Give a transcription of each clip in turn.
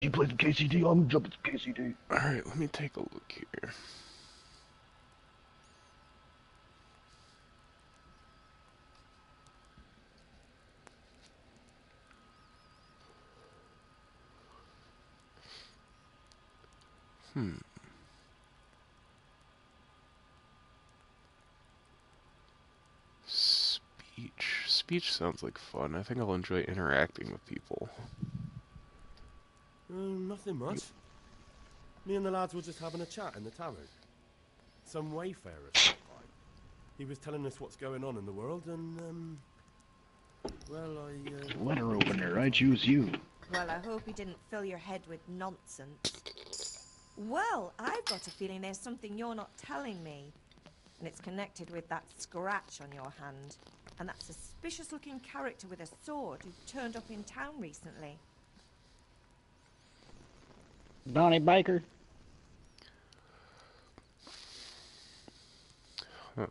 You play some KCD, I'm jumping some KCD. Alright, let me take a look here. Speech. Speech sounds like fun. I think I'll enjoy interacting with people. Nothing much. Me and the lads were just having a chat in the tavern. Some wayfarer stopped by. He was telling us what's going on in the world, and well, Letter opener, I choose you. Well, I hope he didn't fill your head with nonsense. Well, I've got a feeling there's something you're not telling me. And it's connected with that scratch on your hand. And that suspicious-looking character with a sword who turned up in town recently. Donnie Biker. Huh.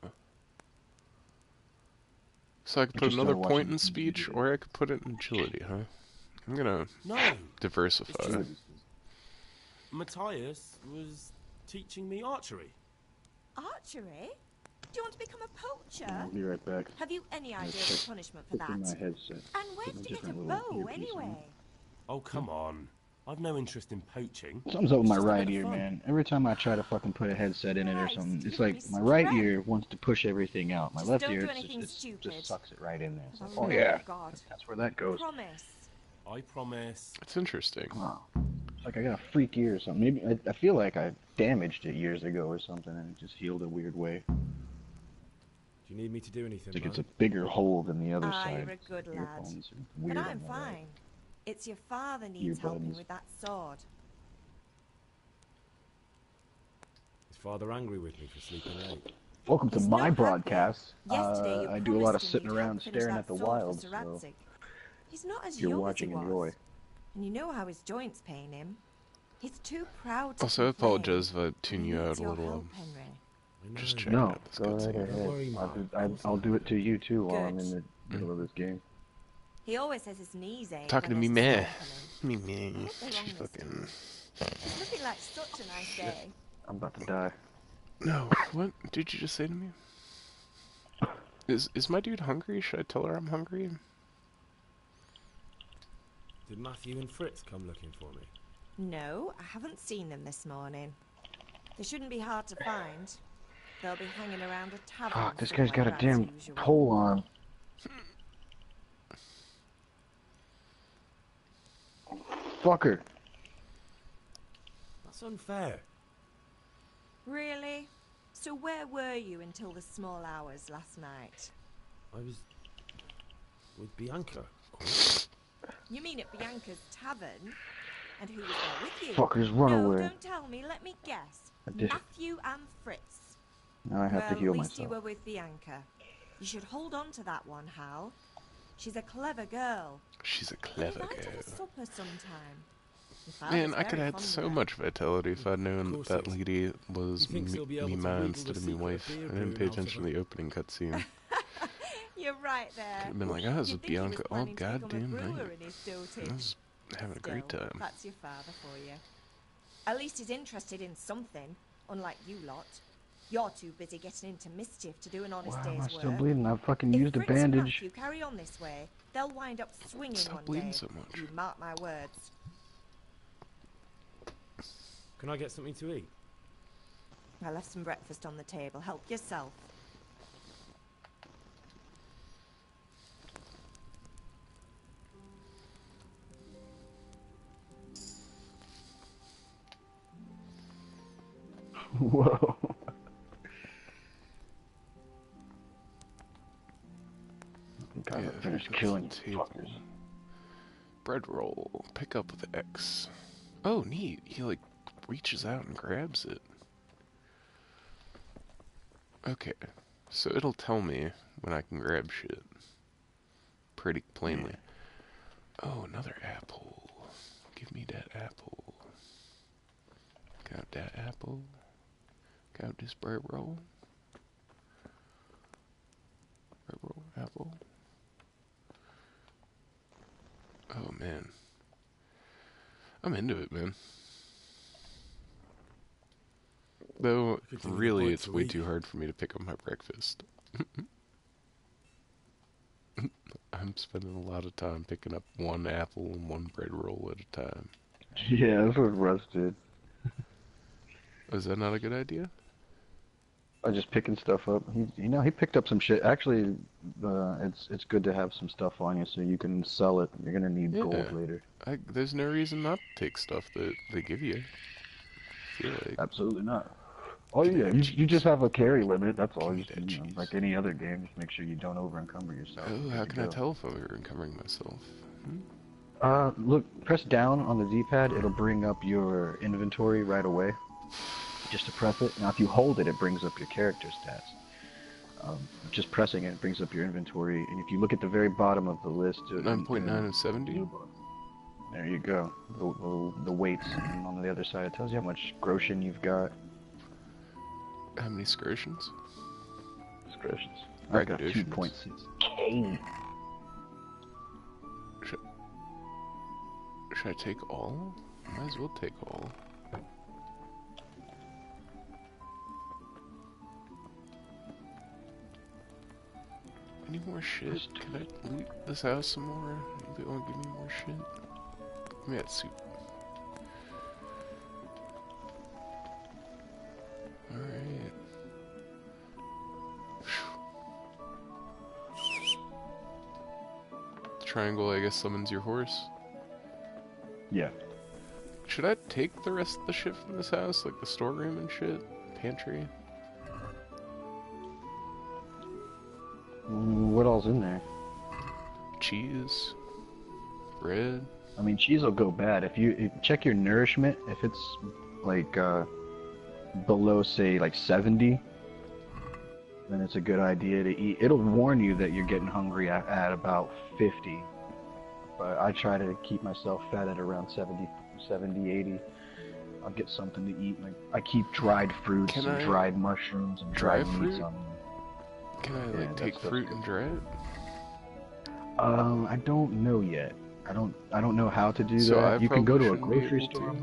So I could put another point in speech, or I could put it in agility, huh? I'm gonna diversify. Matthias was teaching me archery. Archery? Do you want to become a poacher? I'll be right back. Have you any idea of the punishment for that? In my headset. And where did you get a bow, anyway? Oh, come on. I've no interest in poaching. Something's up with my right ear, man. Every time I try to fucking put a headset in it or something, it's like my right ear wants to push everything out. My left ear just sucks it right in there. It's like, oh yeah, that's where that goes. I promise. It's interesting. Wow. It's like I got a freak ear or something. Maybe I feel like I damaged it years ago or something, and it just healed a weird way. Do you need me to do anything? It's like it's a bigger hole than the other side. You're a good lad. But I'm fine. It's your father needs helping with that sword. Is father angry with me for sleeping late? Welcome to my broadcast. I do a lot of sitting around staring at the wild, so he's not as you're watching, enjoy. And you know how his joints pain him. He's too proud to Also, I apologize if I tune you out a little. Just checking out this cutscene. I'll do it to you too while I'm in the middle of this game. He always says his knees ache. Talking to me, man. Me, man. She's fucking. It's looking like such a nice day. I'm about to die. No, what did you just say to me? Is my dude hungry? Should I tell her I'm hungry? Did Matthew and Fritz come looking for me? No, I haven't seen them this morning. They shouldn't be hard to find. They'll be hanging around a tavern. Fuck, this guy's got a damn pole on. Fucker. That's unfair. Really? So where were you until the small hours last night? I was with Bianca. You mean at Bianca's tavern? And who was there with you? Fuckers, run away. No, don't tell me. Let me guess. Matthew and Fritz. Now I have to heal myself. At least you were with Bianca. You should hold on to that one, Hal. She's a clever girl. She's a clever girl. I'd like to have a supper sometime. Man, I could have had so much vitality if I'd known that that lady was me man instead of me wife. I didn't pay attention to the opening cutscene. You're right there. Could have been like, I was with Bianca all goddamn night. I was having a great time. That's your father for you. At least he's interested in something, unlike you lot. You're too busy getting into mischief to do an honest day's work. I'm still bleeding. I fucking used a bandage. If you carry on this way, they'll wind up swinging Stop one day. So much. You mark my words. Can I get something to eat? I left some breakfast on the table. Help yourself. Whoa. I think I finished killing fuckers. Bread roll. Pick up with X. Oh, neat. He, like, reaches out and grabs it. Okay. So it'll tell me when I can grab shit. Pretty plainly. Oh, another apple. Give me that apple. Got that apple. Got this bread roll. Bread roll, apple. Oh, man. I'm into it, man. Though, really, it's way too hard for me to pick up my breakfast. I'm spending a lot of time picking up one apple and one bread roll at a time. Yeah, that's what Russ did. Is that not a good idea? I just picking stuff up. He picked up some shit. Actually, it's good to have some stuff on you so you can sell it. You're gonna need gold later. There's no reason not to take stuff that they give you. I feel like. Absolutely not. Oh yeah, you just have a carry limit. That's all. Like any other game, just make sure you don't over encumber yourself. Oh, how can I tell if I'm over encumbering myself? Look, press down on the Z-pad. It'll bring up your inventory right away. Just to press it. Now, if you hold it, it brings up your character stats. Just pressing it brings up your inventory. And if you look at the very bottom of the list, 9.9 and 70. There you go. The weights, and on the other side, it tells you how much scrotion you've got. How many scrotions? Scrotions. I've got 2.6K. Should I take all? Might as well take all. Any more shit? Can I loot this house some more? Anybody want to give me more shit? Give me that soup. Alright. Triangle, I guess, summons your horse. Yeah. Should I take the rest of the shit from this house? Like the storeroom and shit? Pantry? What all's in there? Cheese. Bread. I mean, cheese will go bad. If you check your nourishment, if it's like below, say, like 70, then it's a good idea to eat. It'll warn you that you're getting hungry at about 50. But I try to keep myself fed at around 70, 80. I'll get something to eat. Like I keep dried fruits and dried mushrooms and dried meats on me. Can I like take fruit and dry it? I don't know yet. I don't know how to do so that. You can go to a grocery store.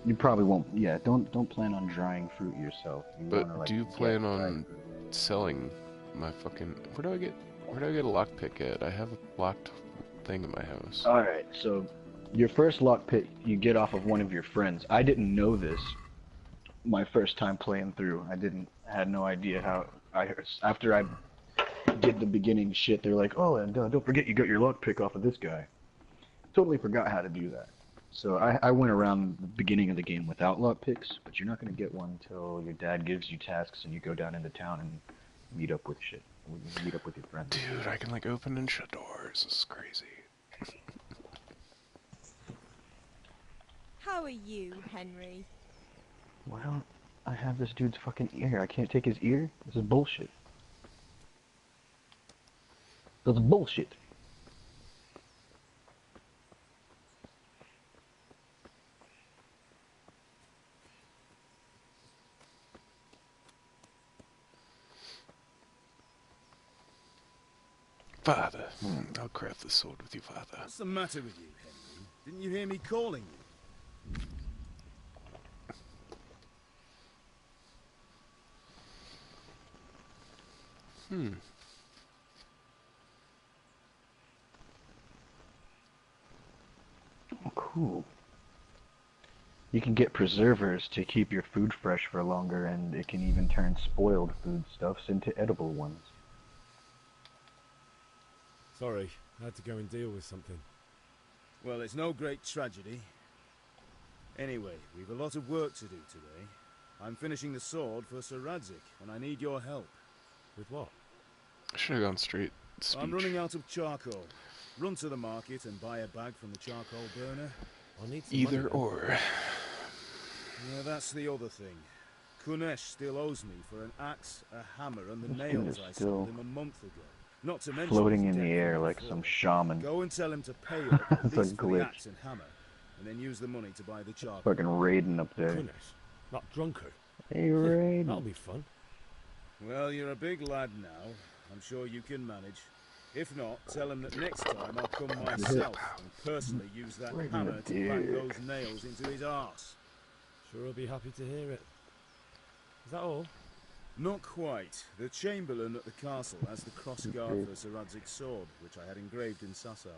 You probably won't. Yeah, don't plan on drying fruit yourself. But do you plan on selling my fucking? Where do I get a lockpick at? I have a locked thing in my house. All right, so your first lockpick you get off of one of your friends. I didn't know this my first time playing through. I had no idea how. After I did the beginning shit, they're like, oh, and don't forget you got your lockpick off of this guy. Totally forgot how to do that. So I went around the beginning of the game without lockpicks, but you're not going to get one until your dad gives you tasks and you go down into town and meet up with shit. Meet up with your friends. Dude, I can like open and shut doors. This is crazy. How are you, Henry? Well, I have this dude's fucking ear. I can't take his ear? This is bullshit. That's bullshit. Father, I'll craft the sword with you, Father. What's the matter with you, Henry? Didn't you hear me calling you? Oh, cool. You can get preservers to keep your food fresh for longer, and it can even turn spoiled foodstuffs into edible ones. Sorry, I had to go and deal with something. Well, it's no great tragedy. Anyway, we've a lot of work to do today. I'm finishing the sword for Sir Radzik, and I need your help. With what? I should have gone straight speech. I'm running out of charcoal. Run to the market and buy a bag from the charcoal burner. I'll need some Either money. or. Yeah, that's the other thing. Kunesh still owes me for an axe, a hammer, and the nails I sold him a month ago. Not to mention floating in the air like some shaman. Go and tell him to pay up at It's a least for the glitch. axe and hammer, and then use the money to buy the charcoal. Fucking Raiden up there. Kunesh, not Drunkard. Hey, Raiden. That'll be fun. Well, you're a big lad now. I'm sure you can manage. If not, tell him that next time I'll come myself and personally use that Right in the hammer to bang dick. those nails into his arse. Sure, I'll be happy to hear it. Is that all? Not quite. The Chamberlain at the castle has the crossguard for Sir Radzig's sword, which I had engraved in Sasau.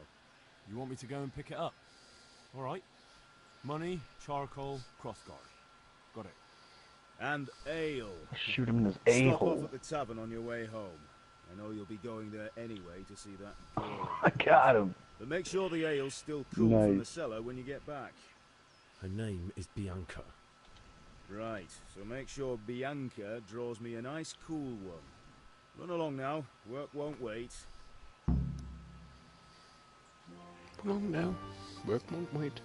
You want me to go and pick it up? All right. Money, charcoal, crossguard. Got it. And ale. Shoot him in his Stop off a-hole. at the tavern on your way home. I know you'll be going there anyway to see that girl. I got him. But make sure the ale's still cool from the Nice. cellar when you get back. Her name is Bianca. Right, so make sure Bianca draws me a nice cool one. Run along now, work won't wait. Come on now. Work won't wait.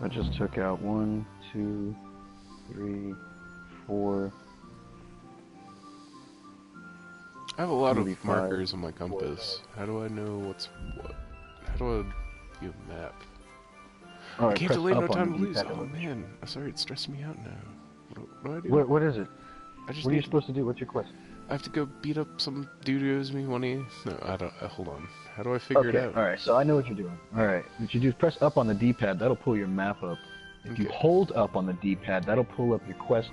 I just took out 1, 2, 3, 4. I have a lot Maybe of 5. markers on my compass. How do I know what's what? How do I view a map? All I right, can't press delay no up on time the to lose. D-pad. Oh man, sorry, it's stressing me out now. What do I do? What is it? I just What are you need. supposed to do? What's your quest? I have to go beat up some dude who owes me money. No, I don't. Hold on. How do I figure it out? Alright, so I know what you're doing. Alright, what you do is press up on the D-pad, that'll pull your map up. If you Okay. hold up on the D-pad, that'll pull up your quest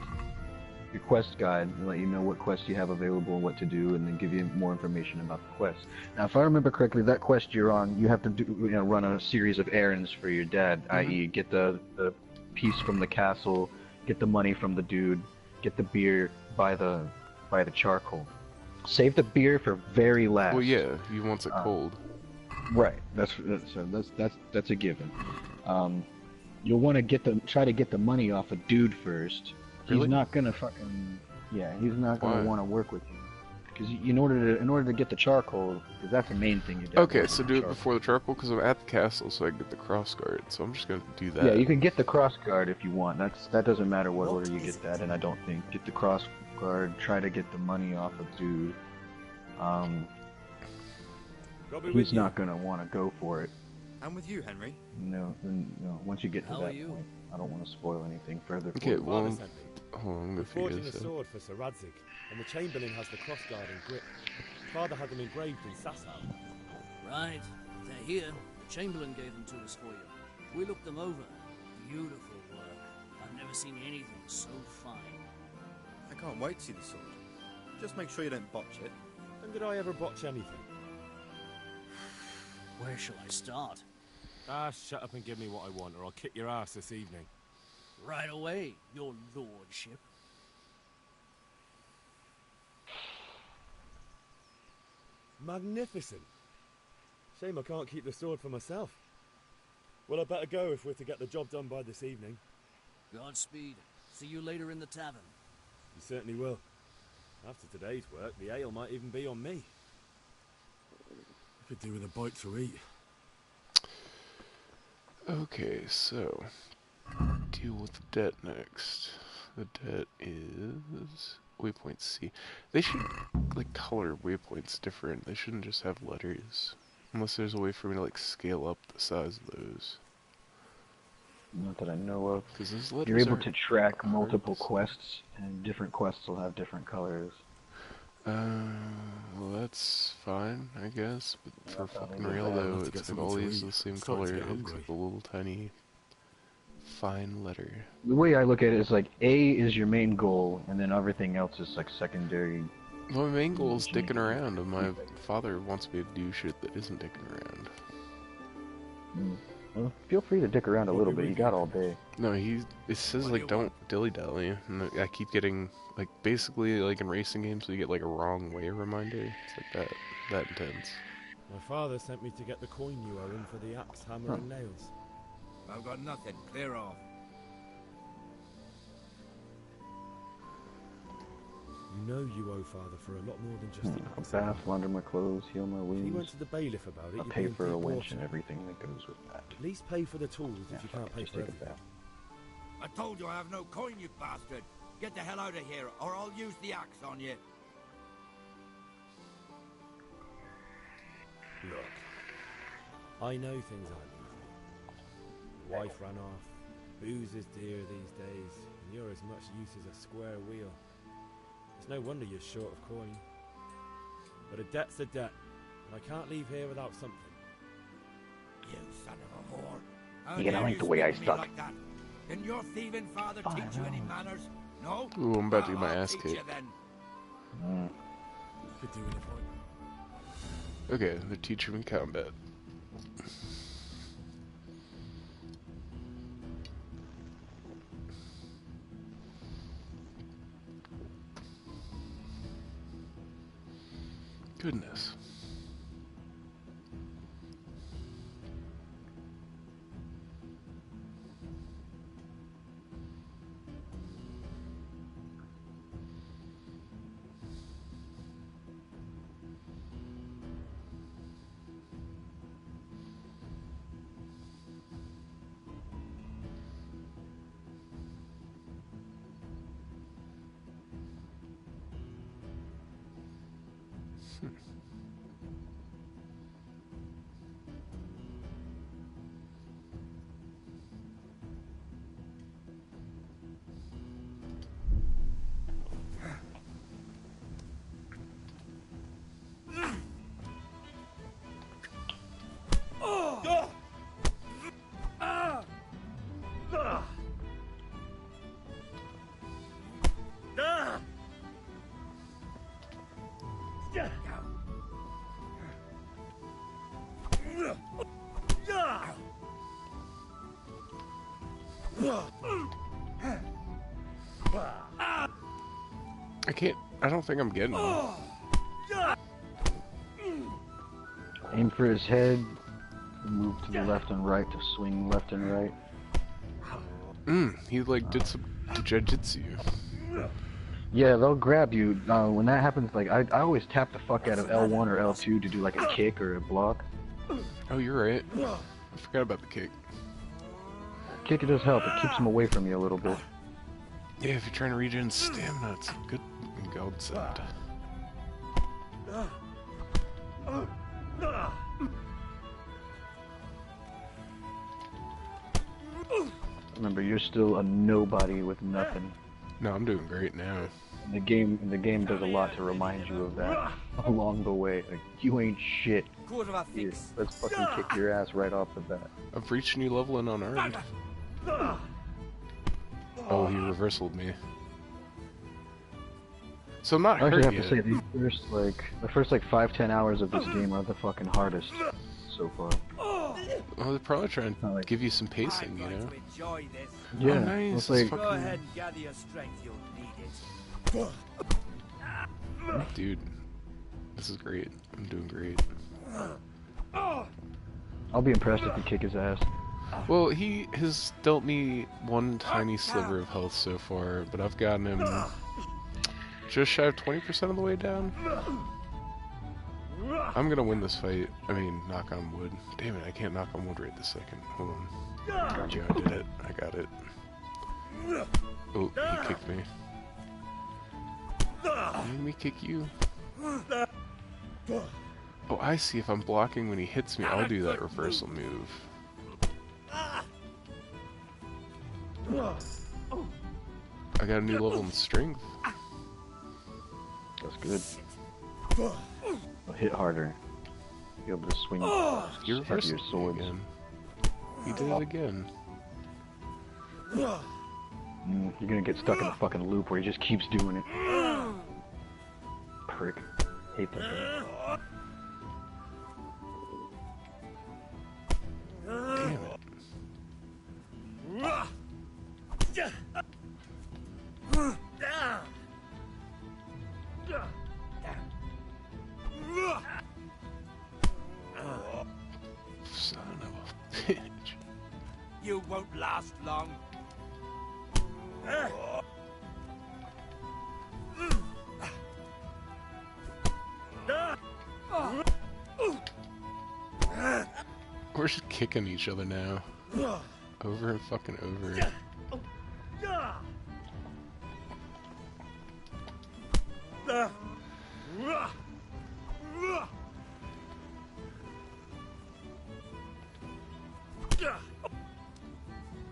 guide and let you know what quests you have available and what to do, and then give you more information about the quest. Now, if I remember correctly, that quest you're on, you have to do, run a series of errands for your dad, i.e., get the piece from the castle, get the money from the dude, get the beer, buy the charcoal. Save the beer for very last. Well, yeah, he wants it cold. Right. That's a given. You'll want to try to get the money off a dude first. Really? He's not gonna fucking he's not gonna Why? want to work with you. Because in order to get the charcoal, because that's the main thing you do. Okay, so do it before the charcoal, because I'm at the castle, so I can get the cross guard. So I'm just gonna do that. Yeah, you can get the cross guard if you want. That doesn't matter what order you is get that in. I don't think. Get the cross guard. Try to get the money off a dude. Got me with He's you. not gonna want to go for it. I'm with you, Henry. No. Once you get to How are that you? point, I don't want to spoil anything further. for Okay, you. well, Father sent me. hold on, I'm We're gonna figure forging a this out. sword for Sir Radzig, and the Chamberlain has the crossguard and grip. Father had them engraved in Sasau. Right. They're here. The Chamberlain gave them to us for you. We looked them over. Beautiful work. I've never seen anything so fine. I can't wait to see the sword. Just make sure you don't botch it. When did I ever botch anything? Where shall I start? Ah, shut up and give me what I want, or I'll kick your ass this evening. Right away, your lordship. Magnificent. Shame I can't keep the sword for myself. Well, I better go if we're to get the job done by this evening. Godspeed. See you later in the tavern. You certainly will. After today's work, the ale might even be on me. I could do with a bite to eat. Okay, so deal with the debt next. The debt is waypoint C. They should like color waypoints different. They shouldn't just have letters. Unless there's a way for me to like scale up the size of those. Not that I know of. Because those letters You're able are to track hard multiple to see. quests, and different quests will have different colors. Well that's fine, I guess. But for thought fucking maybe real I'd though, love to get it's like something all to these eat. the same I'm starting to color. get It's hungry. like a little tiny fine letter. The way I look at it is like A is your main goal, and then everything else is like secondary. My main goal is dicking around, and my father wants me to do shit that isn't dicking around. Well, feel free to dick around a little bit. You got all day. No, it says What do like you don't want? dilly-dally, and I keep getting like basically like in racing games, you get like a wrong way reminder. It's like that intense. My father sent me to get the coin you owe him for the axe, hammer, and nails. I've got nothing. Clear off. You know you owe father for a lot more than just the A axe. bath, launder my clothes, heal my If you went wounds. to the bailiff about it, I'll you'd pay be in for a deep winch water. and everything that goes with that. At least pay for the tools Yeah, if you fuck can't it, pay just for take a everything. bath. I told you I have no coin, you bastard. Get the hell out of here, or I'll use the axe on you. Look, I know things aren't easy. The wife ran off, booze is dear these days, and you're as much use as a square wheel. It's no wonder you're short of coin. But a debt's a debt, and I can't leave here without something. You son of a whore. How You dare like the way I speak to me suck. like that? Didn't your thieving father teach you any manners? No? Ooh, I'm about to Well, get my I'll ass teach kicked. you then. Could do with a point. Okay, the teacher in combat. Goodness. I don't think I'm getting him. Aim for his head, move to the left and right to swing left and right. He like did some jujitsu. Yeah, they'll grab you. When that happens, like I always tap the fuck out of L1 or L2 to do like a kick or a block. Oh, you're right. I forgot about the kick. Kick it does help. It keeps them away from you a little bit. Yeah, if you're trying to regen stamina, it's a good godsend. Remember, you're still a nobody with nothing. No, I'm doing great now. And the game does a lot to remind you of that along the way. Like, you ain't shit. Here, let's fucking kick your ass right off the bat. I've reached new level in unarmed. Oh, he reversaled me. So I'm not I hurt actually have yet. to say, the first like 5-10 hours of this game are the fucking hardest so far. Well, they're probably trying to Like- give you some pacing, you know? Enjoy this. Yeah, Oh, nice. it's like, Go ahead and gather your strength. You'll need it. Dude, this is great. I'm doing great. I'll be impressed if you kick his ass. Well, he has dealt me one tiny sliver of health so far, but I've gotten him just shy of 20% of the way down. I'm gonna win this fight. I mean, knock on wood. Damn it, I can't knock on wood right this second. Hold on. Yeah, I did it. I got it. Oh, he kicked me. Let me kick you. Oh, I see. If I'm blocking when he hits me, I'll do that reversal move. I got a new level in strength. That's good. I'll hit harder. Be able to swing You're heavier reversing swords. again. He did it again. You're gonna get stuck in a fucking loop where he just keeps doing it. Prick. Hate that guy. Damn it. Son of a bitch. You won't last long. We're just kicking each other now. Over and fucking over.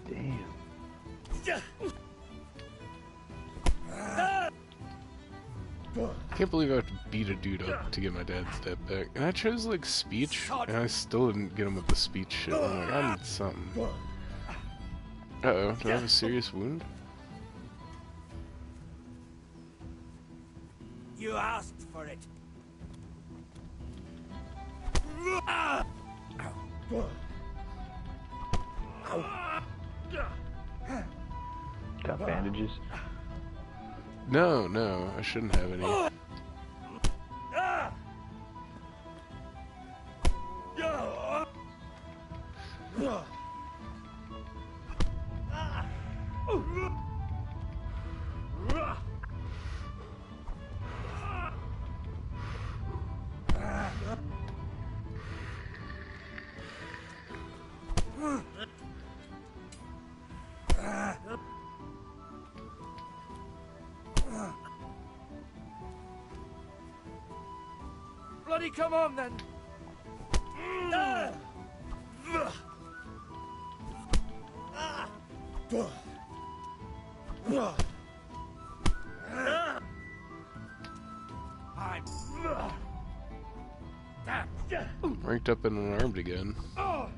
Damn. I can't believe I have to beat a dude up to get my dad's debt back. And I chose, like, speech, and I still didn't get him with the speech shit. I'm like, I need something. Uh-oh, do I have a serious wound? You asked for it. Got bandages. No, I shouldn't have any. Bloody come on then! Ranked up and unarmed again. Now.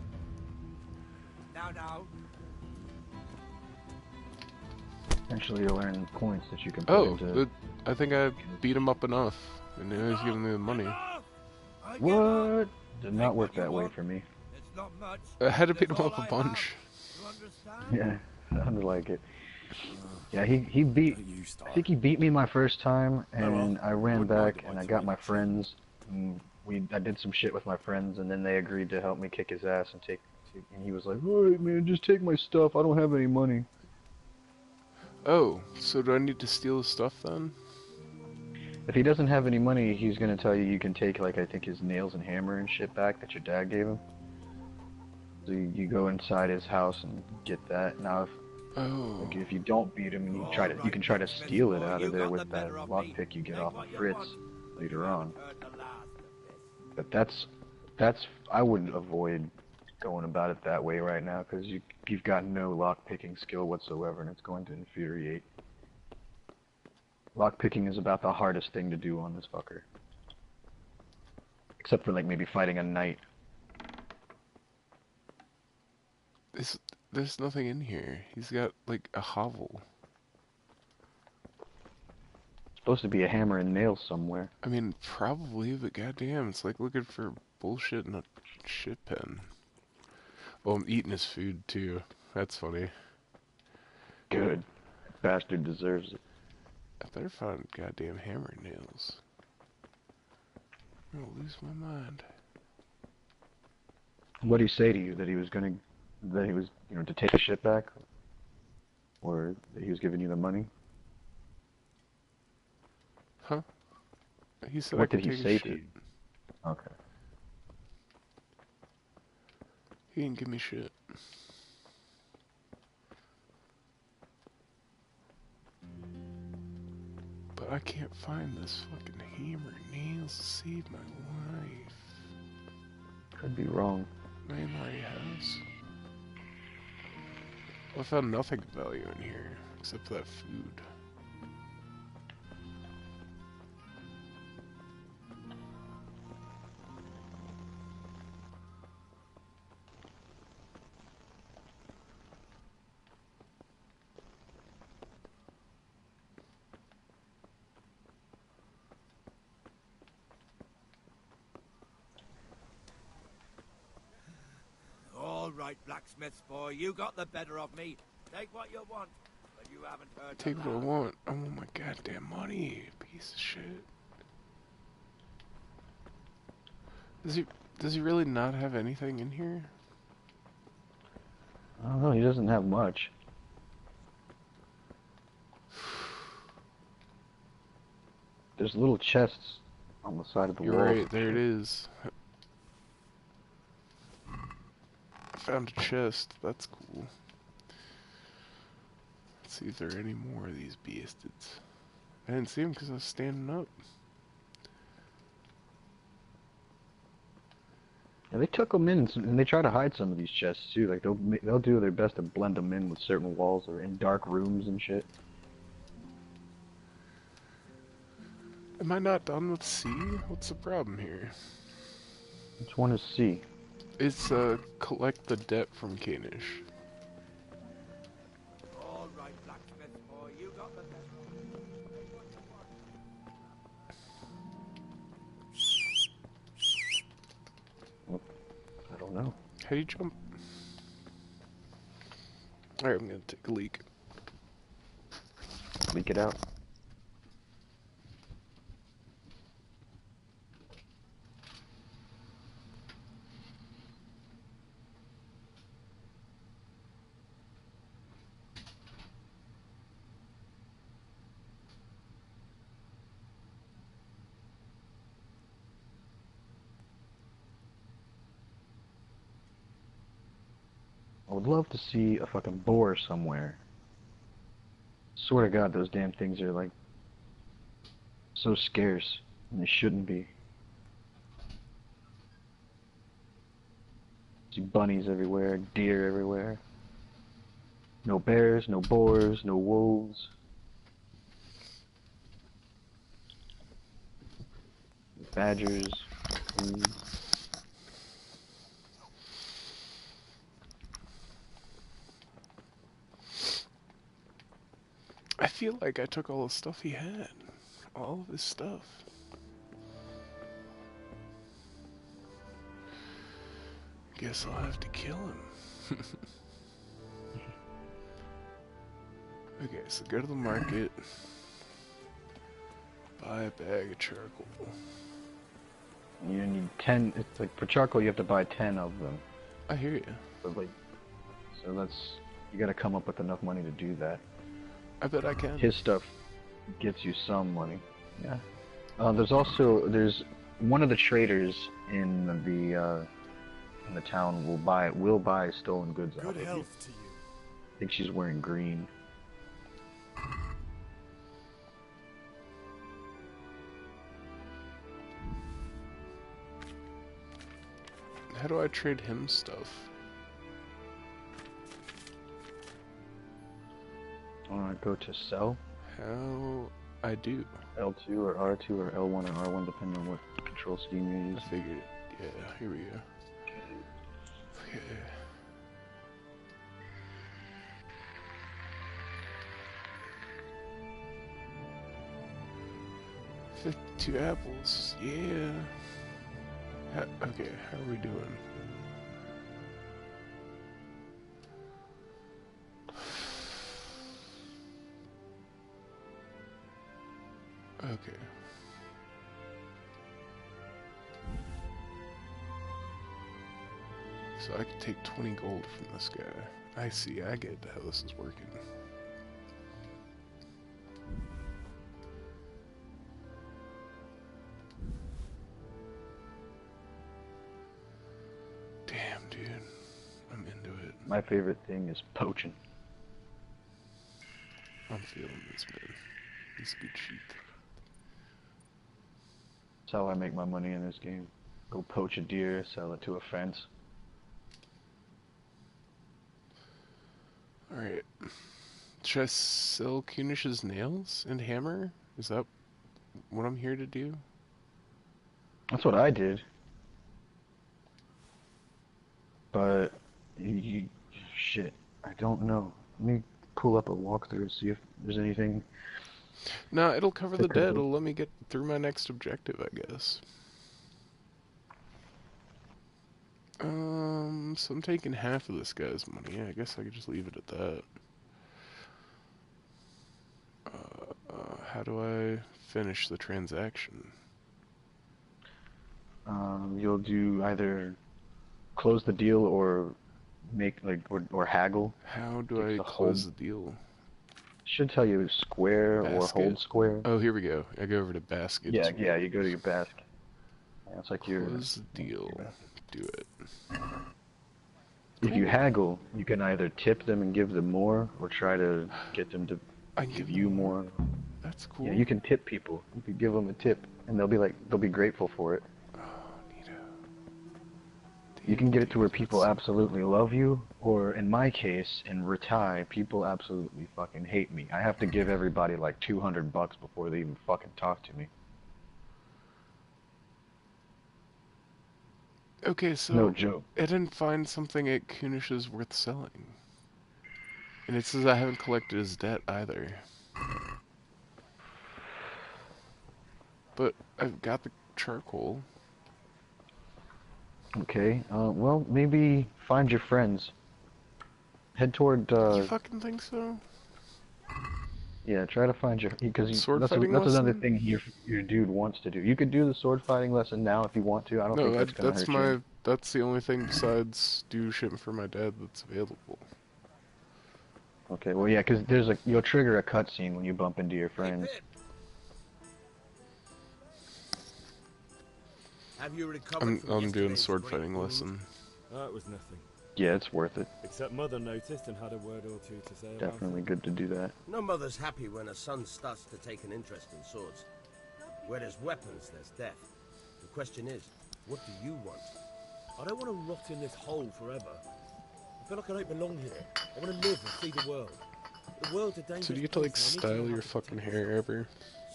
Eventually you'll earn points that you can put Oh, into... I think I beat him up enough. And now he's giving me the money. What? Did not work that way for me. It's not much. I had to beat him That's up all a I bunch. have. You understand? Yeah, sounded like it. Yeah, he beat... I think he beat me my first time, and I ran back, and I got my friends, and I did some shit with my friends, and then they agreed to help me kick his ass and and he was like, alright man, just take my stuff, I don't have any money. Oh, so do I need to steal his stuff then? If he doesn't have any money, he's gonna tell you can take, like, I think his nails and hammer and shit back that your dad gave him. So you go inside his house and get that. Now, if you don't beat him, you can try to steal it out of there with that lockpick you get off of Fritz later on. But that's I wouldn't avoid going about it that way right now, because you've got no lockpicking skill whatsoever, and it's going to infuriate. Lockpicking is about the hardest thing to do on this fucker. Except for, like, maybe fighting a knight. There's nothing in here. He's got, like, a hovel. It's supposed to be a hammer and nails somewhere. I mean, probably, but goddamn, it's like looking for bullshit in a shit pen. Well, I'm eating his food, too. That's funny. Good. Bastard deserves it. I better find goddamn hammer and nails. I'm gonna lose my mind. What did he say to you? That he was to take the shit back? Or that he was giving you the money? Huh? He said What I could did he take say his to shit. you? Okay. He didn't give me shit. But I can't find this fucking hammer and nails to save my life. Could be wrong. Memory house. Well, I found nothing of value in here, except for that food. All right, blacksmith's boy, you got the better of me. Take what you want, but you haven't heard. Take what I want. I want my goddamn money, piece of shit. Does he really not have anything in here? I don't know, he doesn't have much. There's little chests on the side of the You're wall. right, there it is. I found a chest, that's cool. Let's see if there are any more of these bastards. I didn't see them because I was standing up. Yeah, they took them in, and they try to hide some of these chests too. Like they'll do their best to blend them in with certain walls or in dark rooms and shit. Am I not done with C? What's the problem here? Which one is C? It's, collect the debt from Kanish. All right, blacksmith boy, you got the best. I don't know. How do you jump? Alright, I'm gonna take a leak. Leak it out. I would love to see a fucking boar somewhere. Swear to God, those damn things are like so scarce, and they shouldn't be. See bunnies everywhere, deer everywhere. No bears, no boars, no wolves. Badgers. I feel like I took all the stuff he had. All of his stuff. Guess I'll have to kill him. Okay, so go to the market. Buy a bag of charcoal. You need 10. It's like for charcoal, you have to buy 10 of them. I hear you. But like, so that's, you gotta come up with enough money to do that. I bet I can. His stuff gets you some money. Yeah. There's one of the traders in the town will buy stolen goods out of Good you. health to you. I think she's wearing green. How do I trade him stuff? Go to sell. How I do? L2 or R2 or L1 or R1, depending on what control scheme you use. I figured it. Yeah, here we go. Okay. 52 apples, yeah. Okay, how are we doing? Okay. So I could take 20 gold from this guy. I see, I get how this is working. Damn, dude. I'm into it. My favorite thing is poaching. I'm feeling this, man. This is good shit. That's how I make my money in this game. Go poach a deer, sell it to a fence. Alright. Should I sell Kunish's nails and hammer? Is that what I'm here to do? That's what I did. But, shit, I don't know. Let me pull up a walkthrough, see if there's anything. No, it'll cover the Could debt. be. It'll let me get through my next objective, I guess. So I'm taking half of this guy's money. I guess I could just leave it at that. How do I finish the transaction? You'll do either close the deal or make or haggle. How do Take I the close hold. the deal? Should tell you square or Basket. hold square. Oh, here we go. I go over to basket. Yeah, yeah, you go to your basket. Yeah, it's like your. Close the deal. Do it. If you haggle, you can either tip them and give them more, or try to get them to I can give you more. That's cool. Yeah, you can tip people. You can give them a tip, and they'll be grateful for it. Oh, neato. You can get it to where people absolutely love you, or in my case, in Retai, people absolutely fucking hate me. I have to give everybody like $200 before they even fucking talk to me. Okay, so No joke. I didn't find something at Kunish's worth selling. And it says I haven't collected his debt either. But I've got the charcoal. Okay, well, maybe find your friends. Head toward, You fucking think so? yeah, try to find your, because Sword that's fighting another lesson? thing your dude wants to do. You could do the sword fighting lesson now if you want to. I don't think No, that's gonna hurt you. that's the only thing besides do shit for my dad that's available. Okay, well, yeah, because you'll trigger a cutscene when you bump into your friends. Hey, Pip. Have you recovered from I'm doing yesterday's sword great fighting wound? lesson. That was nothing. Yeah, it's worth it. Except Mother noticed and had a word or two to say about Definitely it. good to do that. No mother's happy when a son starts to take an interest in swords. Where there's weapons, there's death. The question is, what do you want? I don't want to rot in this hole forever. I feel like I don't belong here. I want to live and see the world. The world's a dangerous So do you get to like place, and I need to style know your how to fucking protect hair ever?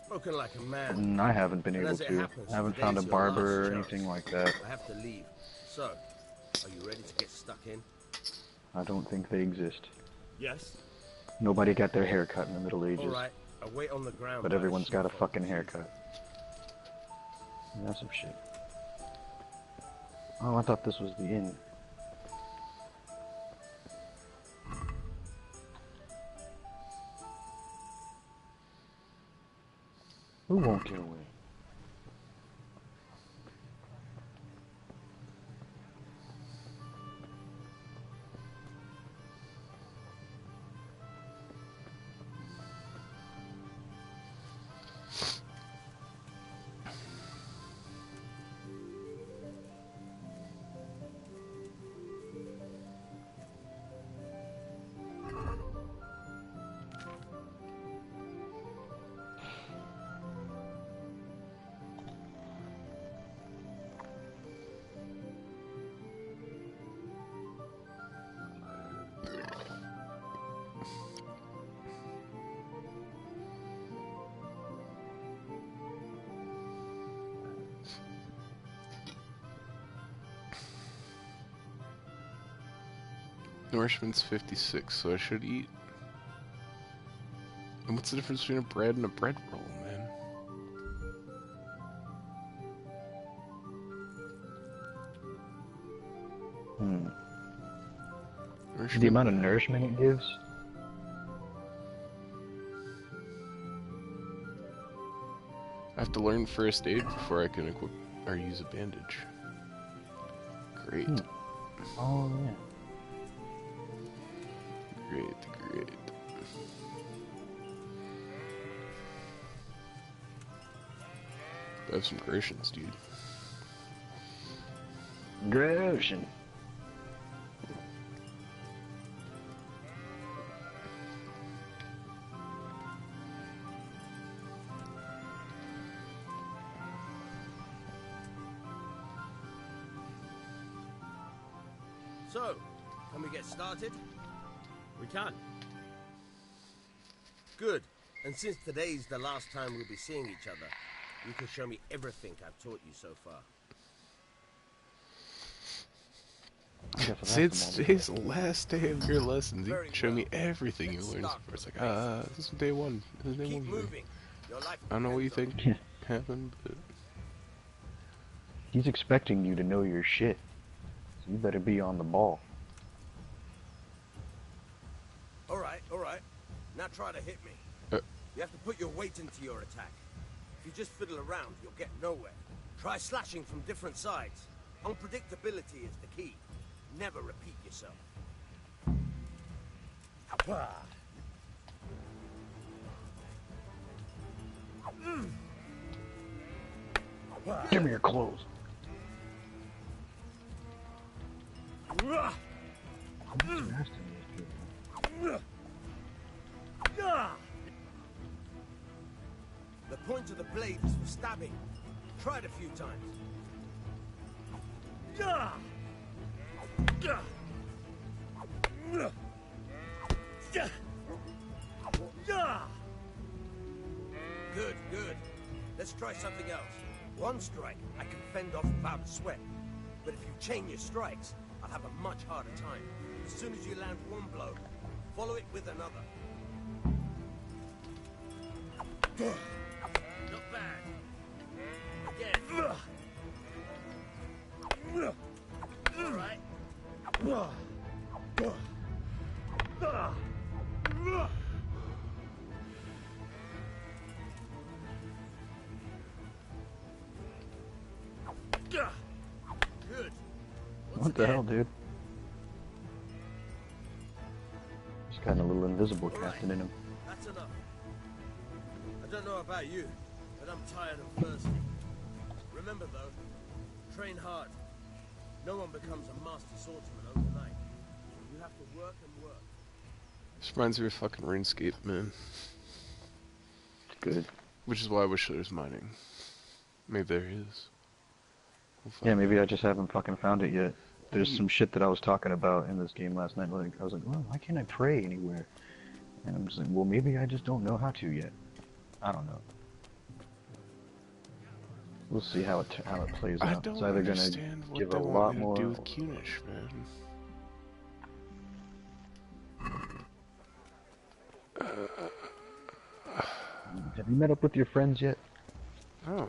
Spoken like a man. I haven't been And able as it to. happens, I haven't today's found a your barber last or chance. anything like that. I have to leave. So, are you ready to get stuck in? I don't think they exist. Yes. Nobody got their hair cut in the Middle Ages, Alright, I wait on the ground. but by the everyone's got a sheepfold. fucking haircut. That's some shit. Oh, I thought this was the inn. Who won't get away? Nourishment's 56, so I should eat. And what's the difference between a bread and a bread roll, man? The amount of nourishment it gives? I have to learn first aid before I can equip or use a bandage. Great. Oh, yeah. Great. I have some Gratians, dude. Gratian. So, can we get started? We can. Good. And since today's the last time we'll be seeing each other, you can show me everything I've taught you so far. Today's the last day of your lessons. You Very can show me well. everything you Let's learned. start It's from like, the this is day one. This is day Keep one. moving. Your life I don't know what you depends think happened, but He's expecting you to know your shit. So you better be on the ball. on it. All right. Now try to hit me. You have to put your weight into your attack. If you just fiddle around, you'll get nowhere. Try slashing from different sides. Unpredictability is the key. Never repeat yourself. Give me your clothes. The point of the blade is for stabbing. Try it a few times. Good. Let's try something else. One strike, I can fend off without a sweat. But if you chain your strikes, I'll have a much harder time. As soon as you land one blow, follow it with another. Not bad. Again. All right. Good. What the hell, dude? He's got a little invisible captain in him. That's enough. I don't know about you, but I'm tired and thirsty. Remember though, train hard. No one becomes a master swordsman overnight. You have to work and work. This reminds me of fucking RuneScape, man. Good. Which is why I wish there was mining. Maybe there is. Yeah, maybe I just haven't fucking found it yet. There's some shit that I was talking about in this game last night. Like, I was like, well, why can't I pray anywhere? And I'm just like, well, maybe I just don't know how to yet. I don't know. We'll see how it plays out. I don't It's either gonna understand what give they a want lot me to more. do with Kunish, man. Have you met up with your friends yet? Oh.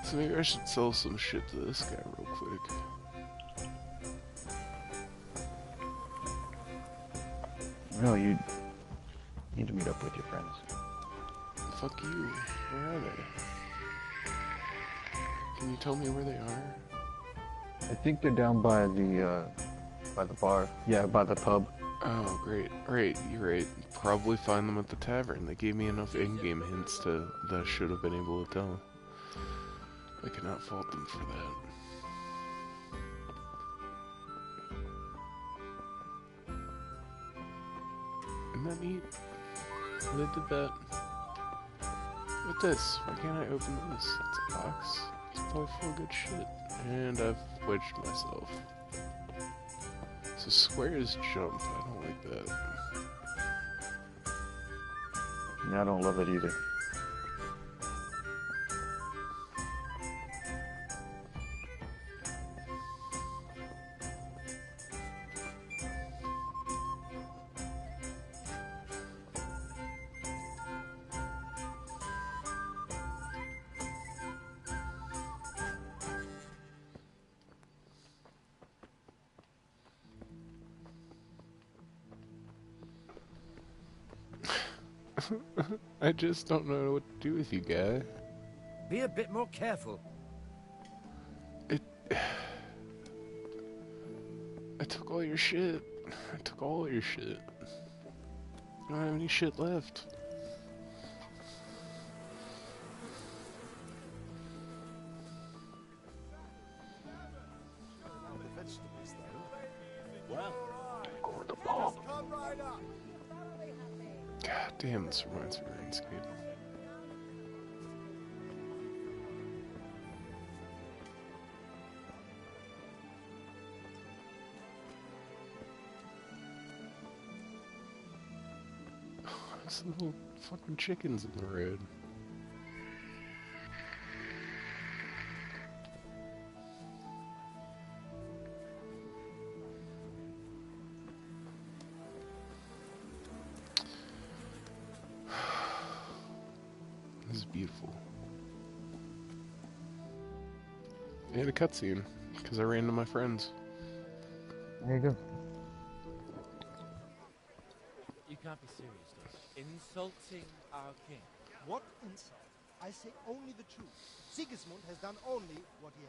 So maybe I should sell some shit to this guy real quick. No, you need to meet up with your friends. Fuck you. Where are they? Can you tell me where they are? I think they're down by the bar. Yeah, by the pub. Oh, great. Right, you're right. Probably find them at the tavern. They gave me enough in-game hints that I should have been able to tell. I cannot fault them for that. Isn't that neat? They did that. With this, why can't I open this? It's a box. It's probably full of good shit. And I've wedged myself. So squares jump. I don't like that. Yeah, I don't love it either. I just don't know what to do with you, guy. Be a bit more careful. I took all your shit. I took all your shit. I don't have any shit left. Well, Go with the ball. God damn, this reminds me of RuneScape. There's little fucking chickens in the road. This is beautiful. And a cutscene, because I ran into my friends. There you go. You can't be serious, though. Insulting our king. What insult? I say only the truth. Sigismund has done only what he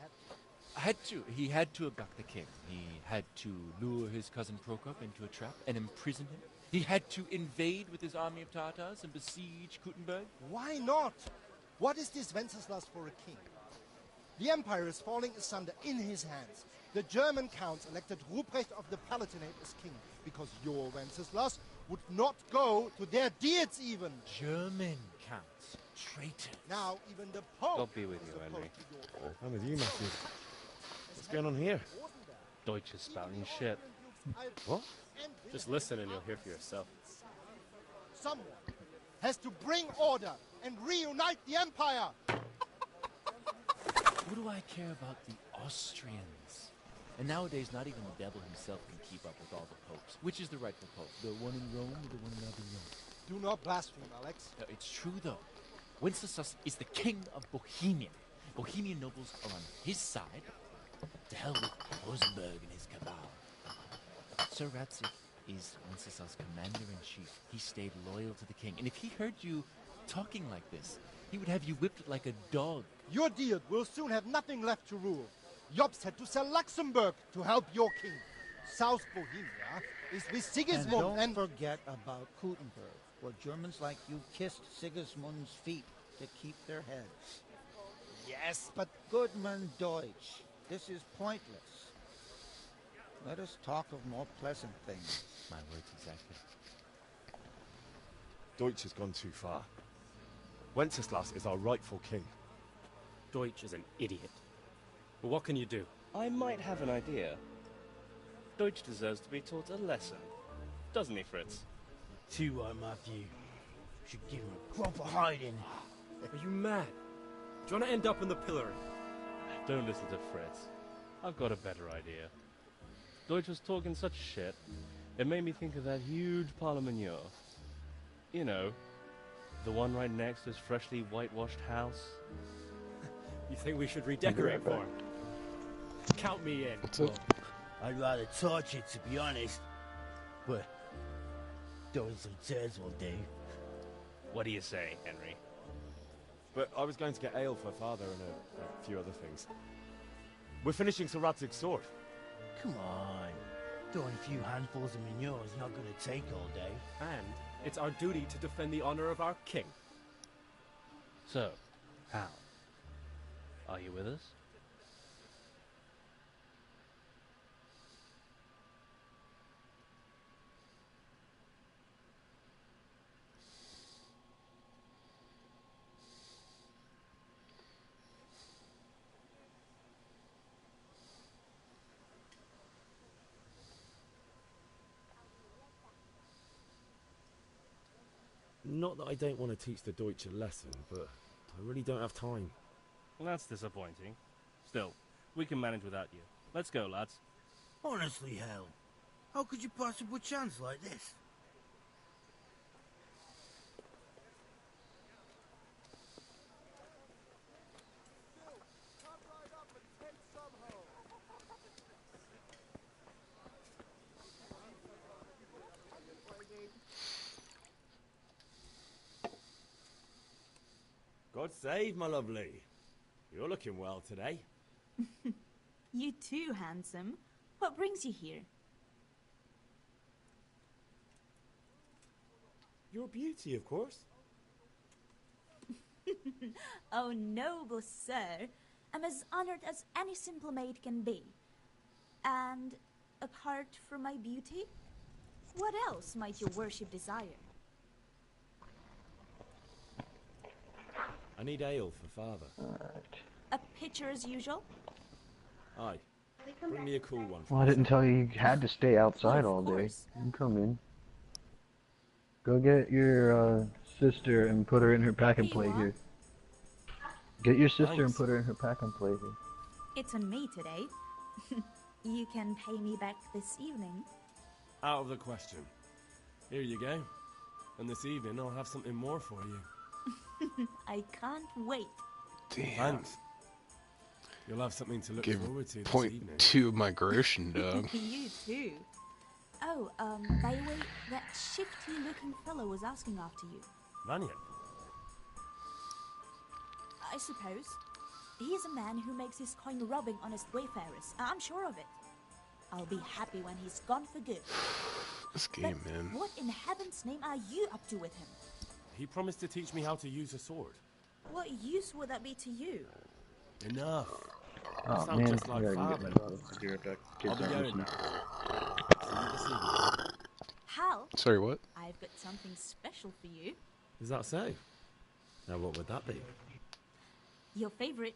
had to. He had to abduct the king. He had to lure his cousin Prokop into a trap and imprison him. He had to invade with his army of Tatars and besiege Kuttenberg. Why not? What is this Wenceslas for a king? The empire is falling asunder in his hands. The German counts elected Ruprecht of the Palatinate as king because your Wenceslas would not go to their deeds even. German counts. Traitors. Now even the Pope God be with you, is Henry. opposed to your I'm with you, Matthew. What's going on here? Deutsch is spouting shit. What? Just listen and you'll hear for yourself. Someone has to bring order and reunite the Empire. What do I care about the Austrians? And nowadays, not even the devil himself can keep up with all the popes. Which is the rightful pope? The one in Rome or the one in Avignon? Do not blaspheme, Alex. No, it's true, though. Wenceslas is the king of Bohemia. Bohemian nobles are on his side. To hell with Rosenberg and his cabal. Sir Ratziff is Wenceslas' commander-in-chief. He stayed loyal to the king. And if he heard you talking like this, he would have you whipped like a dog. Your Diet will soon have nothing left to rule. Jobst had to sell Luxembourg to help your king. South Bohemia is with Sigismund and don't forget about Gutenberg, where Germans like you kissed Sigismund's feet to keep their heads. Yes, but Goodman Deutsch, this is pointless. Let us talk of more pleasant things. My words exactly. Deutsch has gone too far. Wenceslas is our rightful king. Deutsch is an idiot. But what can you do? I might have an idea. Deutsch deserves to be taught a lesson. Doesn't he, Fritz? Too right, Matthew. Should give him a proper hiding. Are you mad? Do you want to end up in the pillory? Don't listen to Fritz. I've got a better idea. Deutsch was talking such shit, it made me think of that huge Parlement. You know, the one right next to his freshly whitewashed house. You think we should redecorate for him? Count me in. Well, I'd rather torch it, to be honest. But throwing some turds will do. What do you say, Henry? But I was going to get ale for father and a few other things. We're finishing Sir Radzig's sword. Come on. Throwing a few handfuls of manure is not going to take all day. And it's our duty to defend the honor of our king. So, Hal, are you with us? Not that I don't want to teach the Deutsch a lesson, but I really don't have time. Well, that's disappointing. Still, we can manage without you. Let's go, lads. Honestly, Hal, how could you possibly chance like this? God save, my lovely. You're looking well today. You too, handsome. What brings you here? Your beauty, of course. Oh, noble sir. I'm as honored as any simple maid can be. And apart from my beauty, what else might your worship desire? I need ale for father. A pitcher as usual? Aye. Bring me a cool one. Well, I didn't tell you you had to stay outside all day. You can come in. Go get your sister and put her in her pack and play here. Get your sister and put her in her pack and play here. It's on me today. You can pay me back this evening. Out of the question. Here you go. And this evening I'll have something more for you. I can't wait. Damn. Thanks. You'll have something to look forward to this evening. .2 migration, dog. You too. Oh, by the way, that shifty-looking fellow was asking after you. Vanya? I suppose. He's a man who makes his coin robbing honest wayfarers. I'm sure of it. I'll be happy when he's gone for good. This game, man. What in heaven's name are you up to with him? He promised to teach me how to use a sword. What use would that be to you? Enough. Oh, You sound man. just like Yeah, I can father. get my daughter to do it back. I'll be Kids aren't going listening. now. See you this evening. Hal? Sorry, what? I've got something special for you. Is that so? Now what would that be? Your favorite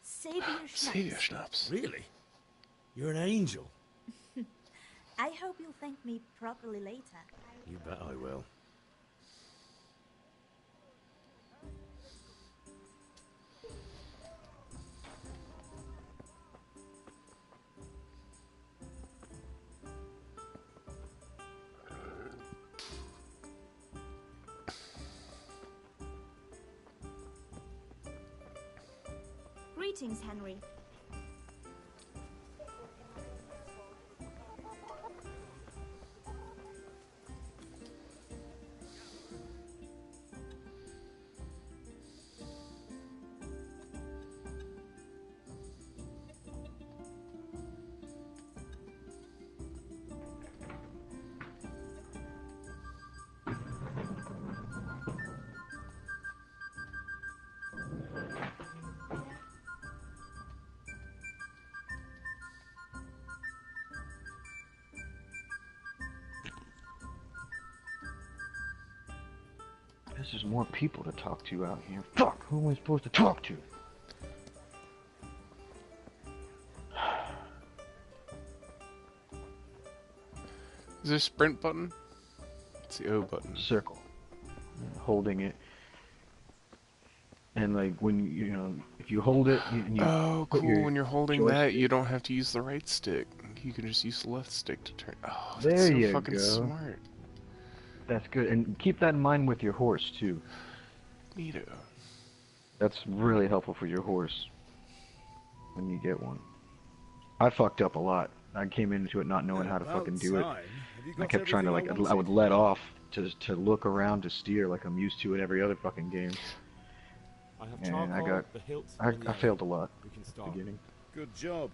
Savior Schnapps. Savior Schnapps. Really? You're an angel. I hope you'll thank me properly later. You bet I will. Greetings, Henry. There's more people to talk to out here. Fuck, who am I supposed to talk to? Is there a sprint button? It's the O button. Circle. Holding it. And like when you know, if you hold it, and you oh, put cool. your When you're holding joystick, that, you don't have to use the right stick. You can just use the left stick to turn. Oh, that's there so you fucking go. smart. That's good, and keep that in mind with your horse too. Neato. That's really helpful for your horse when you get one. I fucked up a lot. I came into it not knowing how to fucking do it. I kept trying to like, I would let off to look around to steer like I'm used to in every other fucking game. And I failed a lot at the beginning. Good job.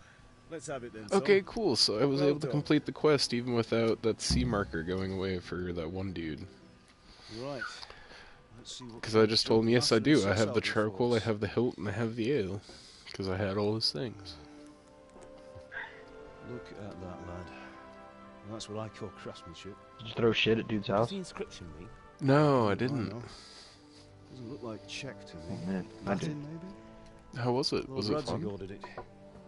Let's have it then. Okay, cool. So I was able to complete the quest even without that C marker going away for that one dude. Right. Because I just told him, yes, I do. I have the charcoal, I have the hilt, and I have the ale. Because I had all those things. Look at that, lad. That's what I call craftsmanship. Just throw shit at dude's house. Does the inscription mean? No, I didn't. Doesn't look like Czech to me. Oh, man, I did. Latin, maybe? How was it? Was it fun?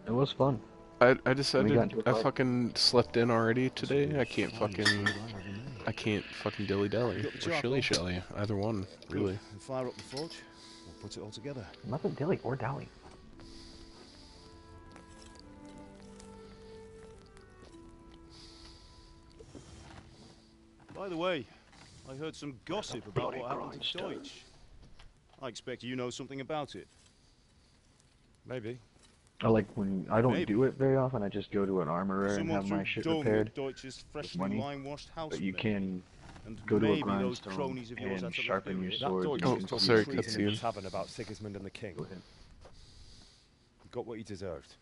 It was fun. I decided I fucking slept in already today. I can't fucking dilly dally or shilly shally. Either one, really. And fire up the forge. We'll put it all together. Nothing dilly or dally. By the way, I heard some gossip about what happened to Deutsch. I expect you know something about it. Maybe. I like when I don't do it very often. I just go to an armorer and have my shit repaired with money. But you can go to a grindstone and sharpen your sword. Oh, sorry, cutscene. In the tavern about Sigismund and the king. Go ahead. Got what he deserved.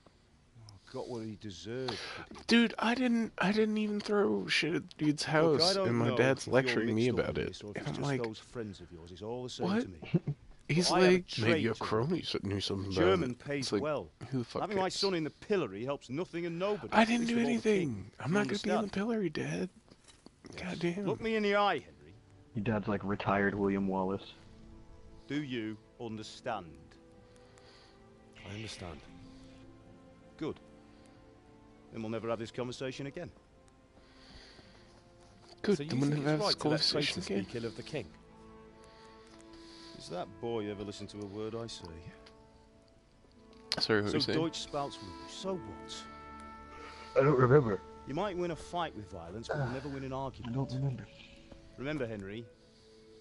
Got what he deserved. Dude, I didn't even throw shit at dude's house, and my dad's lecturing me about it. And I'm like, what? He's like, maybe your cronies that knew something about it. German pays like, well. who the fuck Having cares? my son in the pillory helps nothing and nobody. I didn't do anything. I'm not gonna be in the pillory, Dad. God damn. Look me in the eye, Henry. Your dad's like retired William Wallace. Do you understand? I understand. Good. Then we'll never have this conversation again. Good. So you then we'll think never it's have this right to let conversation traitors again. be ill of the king? Does that boy ever listen to a word I say? Sorry, what were you So saying? Deutsch spouts rubbish. So what? I don't remember. You might win a fight with violence, but you'll never win an argument. I don't remember. Remember, Henry,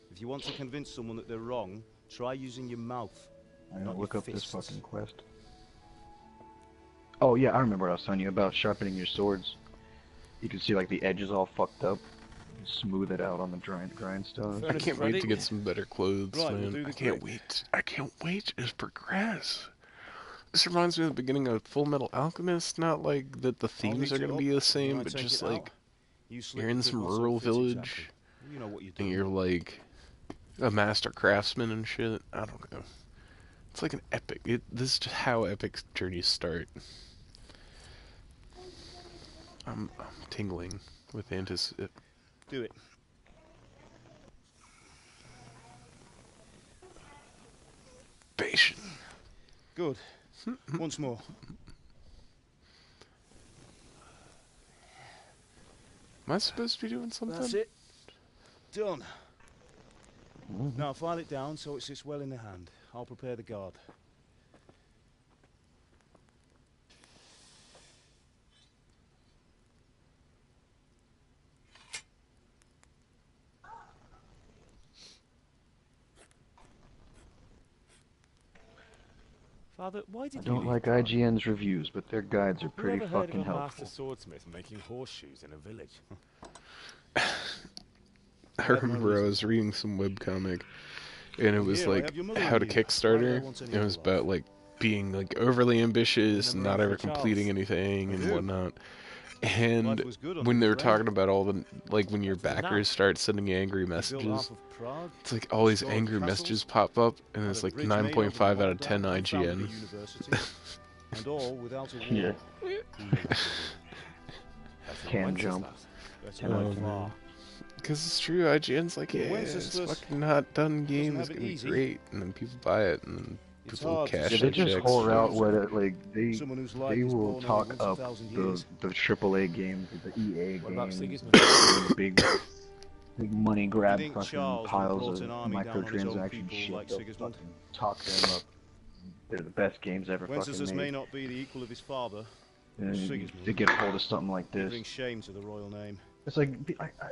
if you want to convince someone that they're wrong, try using your mouth. I not don't look your up this fists. fucking quest. Oh yeah, I remember what I was telling you about sharpening your swords. You can see like the edges all fucked up. You smooth it out on the grindstone. I can't wait to get some better clothes, Right, we'll man. do the I can't trick. wait. I can't wait to just progress. This reminds me of the beginning of Full Metal Alchemist. Not like that the themes heat are it going to up, be the and same, when I but take just it out, like you slip you're in the some bit so it rural fits village, exactly. You know what you're and doing. you're like a master craftsman and shit. I don't know. It's like an epic. This is just how epic journeys start. I'm tingling with anticipation. Do it. Good. Once more. Am I supposed to be doing something? That's it. Done. Now file it down so it sits well in the hand. I'll prepare the guard. Father, why did I you don't leave like Prague? IGN's reviews, but their guides are pretty Whoever heard of fucking a master helpful. swordsmith making horseshoes in a village? I remember I was reading some webcomic, and it was Here, I like have your mother how to with you. Why Kickstarter. would I want any It was other life? about like being like overly ambitious and Remember not Uncle ever completing Charles? anything I and do. whatnot. And Life was good under when the they were Plague. talking about all the like when your That's enough. backers start sending angry He built messages, half of Prague, it's like all these restored angry castles, messages pop up, and had it's a like bridge made over the 9.5 out Volga, of 10 and founded a IGN. university, and all without a war. Yeah. That's Can Wenceslas. jump. Better Can by I far. Because it's true, IGN's like, yeah, it's Wenceslas fucking not done game, have it's it gonna be easy. great, and then people buy it, and then It's people hard to cash Yeah, their they just checks. whore out what it, like Someone whose life they is will born only talk once a up 1,000 the years. AAA games, the EA What about games, Sigismund? the big money Do grab you think fucking Charles would have piles brought of an army down on his own microtransaction people shit. like They'll Sigismund? fucking talk them up. They're the best games ever Wenceslas fucking may made. not be the equal of his father. And Sigismund. to get a hold of something like He this, brings shame to the royal name. it's like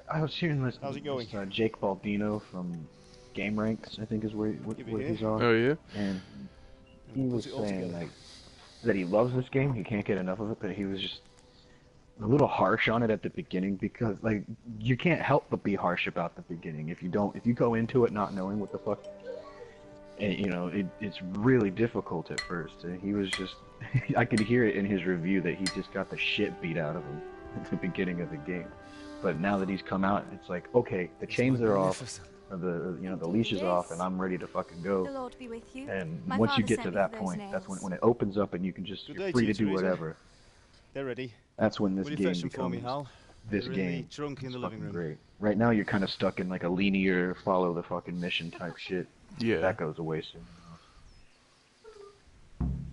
I was hearing this. How's it going? This, Jake Baldino from Game Ranks, I think is where Give it where here. he's on. Oh yeah? And he We'll was put it all saying together. like that he loves this game. He can't get enough of it, but he was just a little harsh on it at the beginning because like you can't help but be harsh about the beginning if you go into it not knowing what the fuck. And, you know, it's really difficult at first. And he was just, I could hear it in his review that he just got the shit beat out of him at the beginning of the game. But now that he's come out, it's like, okay, the chains are off, or the leash is off, and I'm ready to fucking The go. Lord be with you. And My once you father get sent to me that for those point, that's nails. when it opens up and you can just, Good you're day free to to you, do Teresa. whatever. They're ready. That's when this Will you game fetch them for me, becomes Hal? this They're in the game. trunk in It's the living fucking room. great. Right now you're kind of stuck in like a linear follow the fucking mission type shit. Yeah. That goes away soon.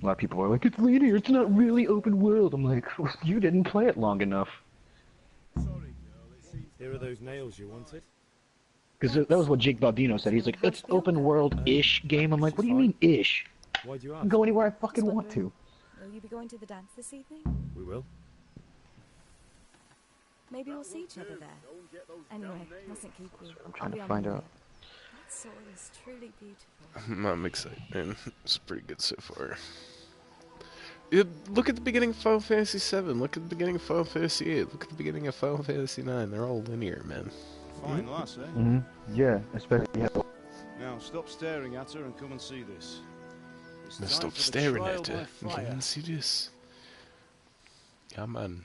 A lot of people are like, it's linear, it's not really open world. I'm like, you didn't play it long enough. Here are those nails you wanted. Because that was what Jake Baldino said. He's like, it's open world-ish game. I'm like, what do you mean ish? Why do you I ask? can go anywhere I fucking want to. Will you be going to the dance this evening? We will. Maybe we'll see each other there. Anyway, mustn't keep you. I'm trying I'll be to on find my out. way. That sword is truly beautiful. I'm excited, man. It's pretty good so far. Look at the beginning of Final Fantasy VII. Look at the beginning of Final Fantasy VIII. Look at the beginning of Final Fantasy IX. They're all linear, man. Fine lass, eh? Mm-hmm. Yeah, especially Now stop staring at her and come and see this. It's Now time stop for the staring trial at her. by fire. Come and see this. Come on.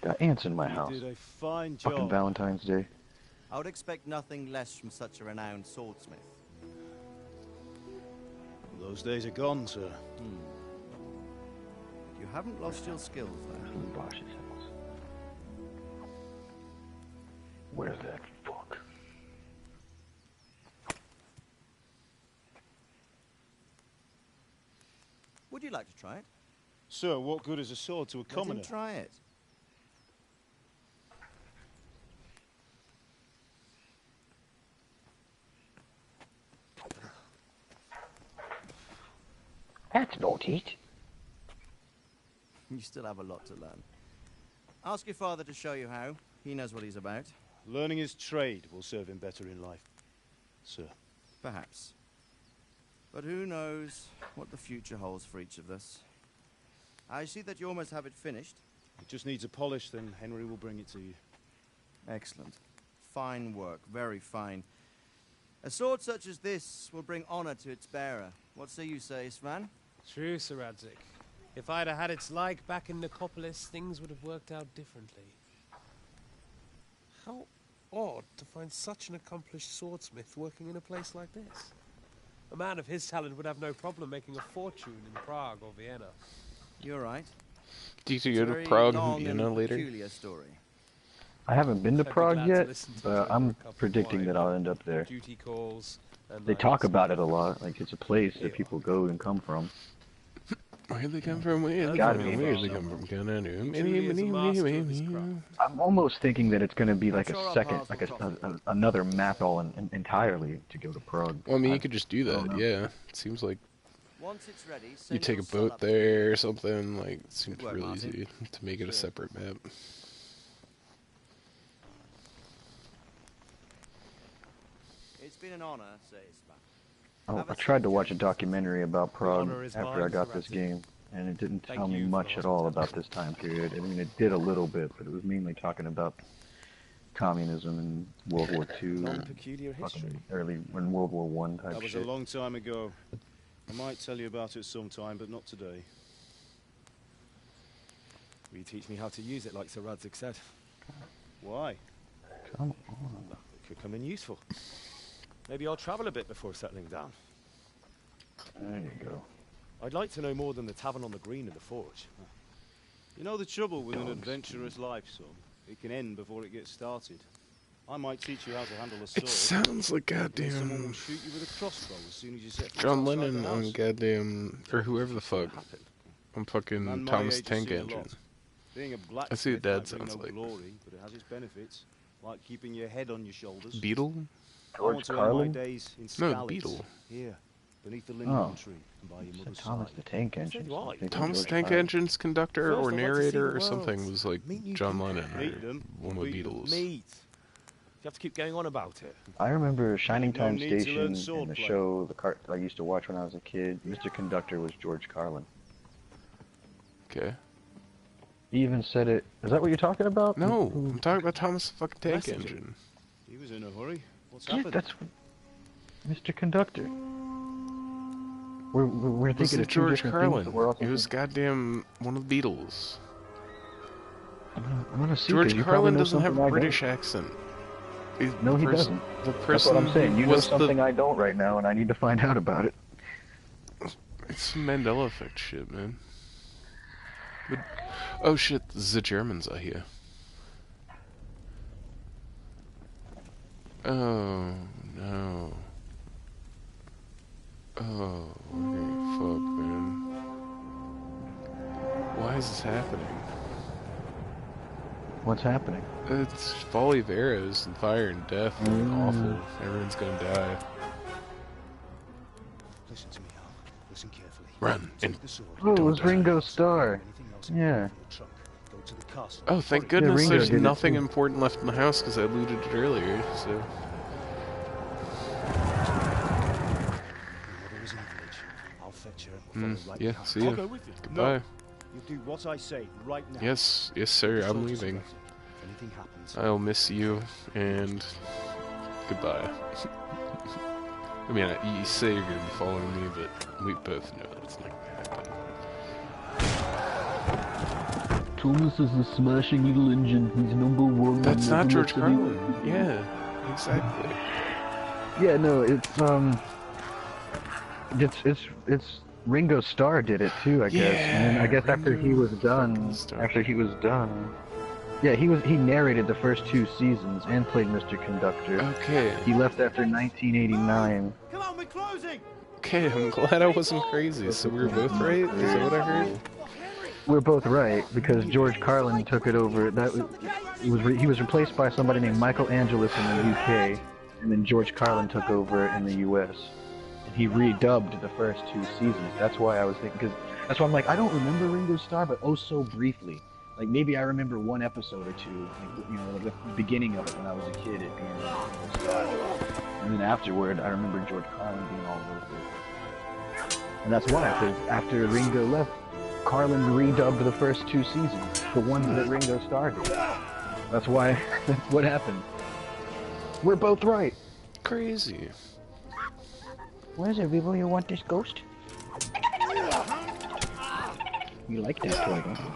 got ants in my You house. did a fine Fucking job. Valentine's Day. I would expect nothing less from such a renowned swordsmith. Those days are gone, sir. You haven't lost your skills, though. Bosch's house. Where's that fuck? Would you like to try it? Sir, what good is a sword to a Let commoner? him try it. That's not it. You still have a lot to learn. Ask your father to show you how. He knows what he's about. Learning his trade will serve him better in life, sir. Perhaps. But who knows what the future holds for each of us. I see that you almost have it finished. It just needs a polish, then Henry will bring it to you. Excellent. Fine work, very fine. A sword such as this will bring honor to its bearer. What say you, Svan? True, Sir Radzik. If I'd have had its like back in Nicopolis, things would have worked out differently. How odd to find such an accomplished swordsmith working in a place like this. A man of his talent would have no problem making a fortune in Prague or Vienna. You're right. Do you It's go a to very Prague long and Vienna and later? peculiar story. I haven't been to I'd be Prague glad to yet, listen to but you over a I'm cup of predicting wine, that I'll end up there. Duty calls. And They nights. talk about it a lot, like it's a place that people go and come from. Where they come from? Where they Gotta come be from? Where they from come from? Gonna do. Truly is a master of his craft. I'm almost thinking that it's going to be like I'm sure a our second, paths like will cross. another map all entirely to go to Prague. Well, I mean, you could just do don't that. know. Yeah, it seems like Once it's ready, You send take your a son boat up. there or something. Like, it seems Good work, really Martin. easy to make it a separate map. It's been an honor, says Smack. Oh, I tried to watch a documentary about Prague honor is after I mine, got Sir this Ramsay. game, and it didn't Thank tell me you for much the at all about this time period. I mean, it did a little bit, but it was mainly talking about communism and World War II, Long and peculiar fucking history. early when World War One type That was shit. a long time ago. I might tell you about it sometime, but not today. Will you teach me how to use it like Sir Radzig said? Why? Come on. It could come in useful. Maybe I'll travel a bit before settling down. There you go. I'd like to know more than the tavern on the green and the forge. You know the trouble with an adventurous life, son? It can end before it gets started. I might teach you how to handle a sword. It sounds like then someone will goddamn shoot you with a crossbow as soon as you set foot John outside Lennon the on house. goddamn, or whoever the fuck, on fucking Man my Thomas age has Tank seen a Engine. lot. Being a I see blacksmith what Dad might bring sounds no like. glory, but it has its benefits, like keeping your head on your shoulders. Beetle? I want George to end my Carlin? days in No, Skalitz, Beetle. here, beneath the linden Oh. tree, and by your Said mother's Thomas side. the Tank Engine. do I. so I'm thinking Thomas George Tank Carlin. Engine's conductor First, or I'd like to see narrator the or something world. was like Meet new John people. Lennon Meet or them. one of the Beat them. Beatles. Meat. You have to keep going on about it. I remember Shining No Time need to learn Station sword and the play. show I used to watch when I was a kid. Mr. Conductor was George Carlin. Okay. He even said it. Is that what you're talking about? No, I'm talking about Thomas the fucking Tank Messenger. Engine. He was in a hurry. What's Yeah, happened? that's Mr. Conductor. We're It thinking wasn't of two George different Carlin. things. But we're also It was goddamn one of the Beatles. I'm gonna see, 'cause George you probably Carlin know doesn't have something a I British don't. accent. He's No, the he person- doesn't. The That's person what I'm saying. who You know was something the... I don't right now, and I need to find out about it. It's some Mandela effect shit, man. But... Oh shit, the Germans are here. Oh no. Oh, we're gonna fuck, man. Why is this happening? What's happening? It's volley of arrows and fire and death and awful. Everyone's gonna die. Listen to me, Al. Listen carefully. Run Take and the sword. Oh, it don't was die. Ringo Starr. Anything else Yeah. in your trunk. Go to the castle. Oh, thank Hurry. goodness Ringo there's did it nothing too. important left in the house because I looted it earlier, so... Your mother is in the village. I'll fetch her and follow right yeah, behind. see ya. I'll go with you. Goodbye. No. You do what I say right now. Yes, yes sir, The I'm sword is leaving. erected. If anything happens, I'll miss you, and... goodbye. I mean, you say you're gonna be following me, but we both know that it's not gonna happen. Thomas is a smashing little engine. He's number one. That's Never not George lets any- Carlin. Yeah, exactly. Yeah, no, it's Ringo Starr did it too, I guess. And then I guess after he was done, yeah, he narrated the first 2 seasons and played Mr. Conductor. Okay. He left after 1989. Come on, we're closing! Okay, I'm glad I wasn't crazy, so we were both right? Is that what I heard? We're both right because George Carlin took it over. He was replaced by somebody named Michael Angelis in the UK, and then George Carlin took over in the US. And he redubbed the first 2 seasons. That's why I was thinking, because that's why I'm like, I don't remember Ringo Starr, but oh so briefly. Like maybe I remember 1 episode or 2, like, like the beginning of it when I was a kid, it being Ringo Starr. And then afterward, I remember George Carlin being all over it. And that's why, because after Ringo left, Carlin redubbed the first 2 seasons, the ones that Ringo Starr did. That's why, that's what happened. We're both right. Crazy. Where's it, people? You want this ghost? You like that toy, don't you?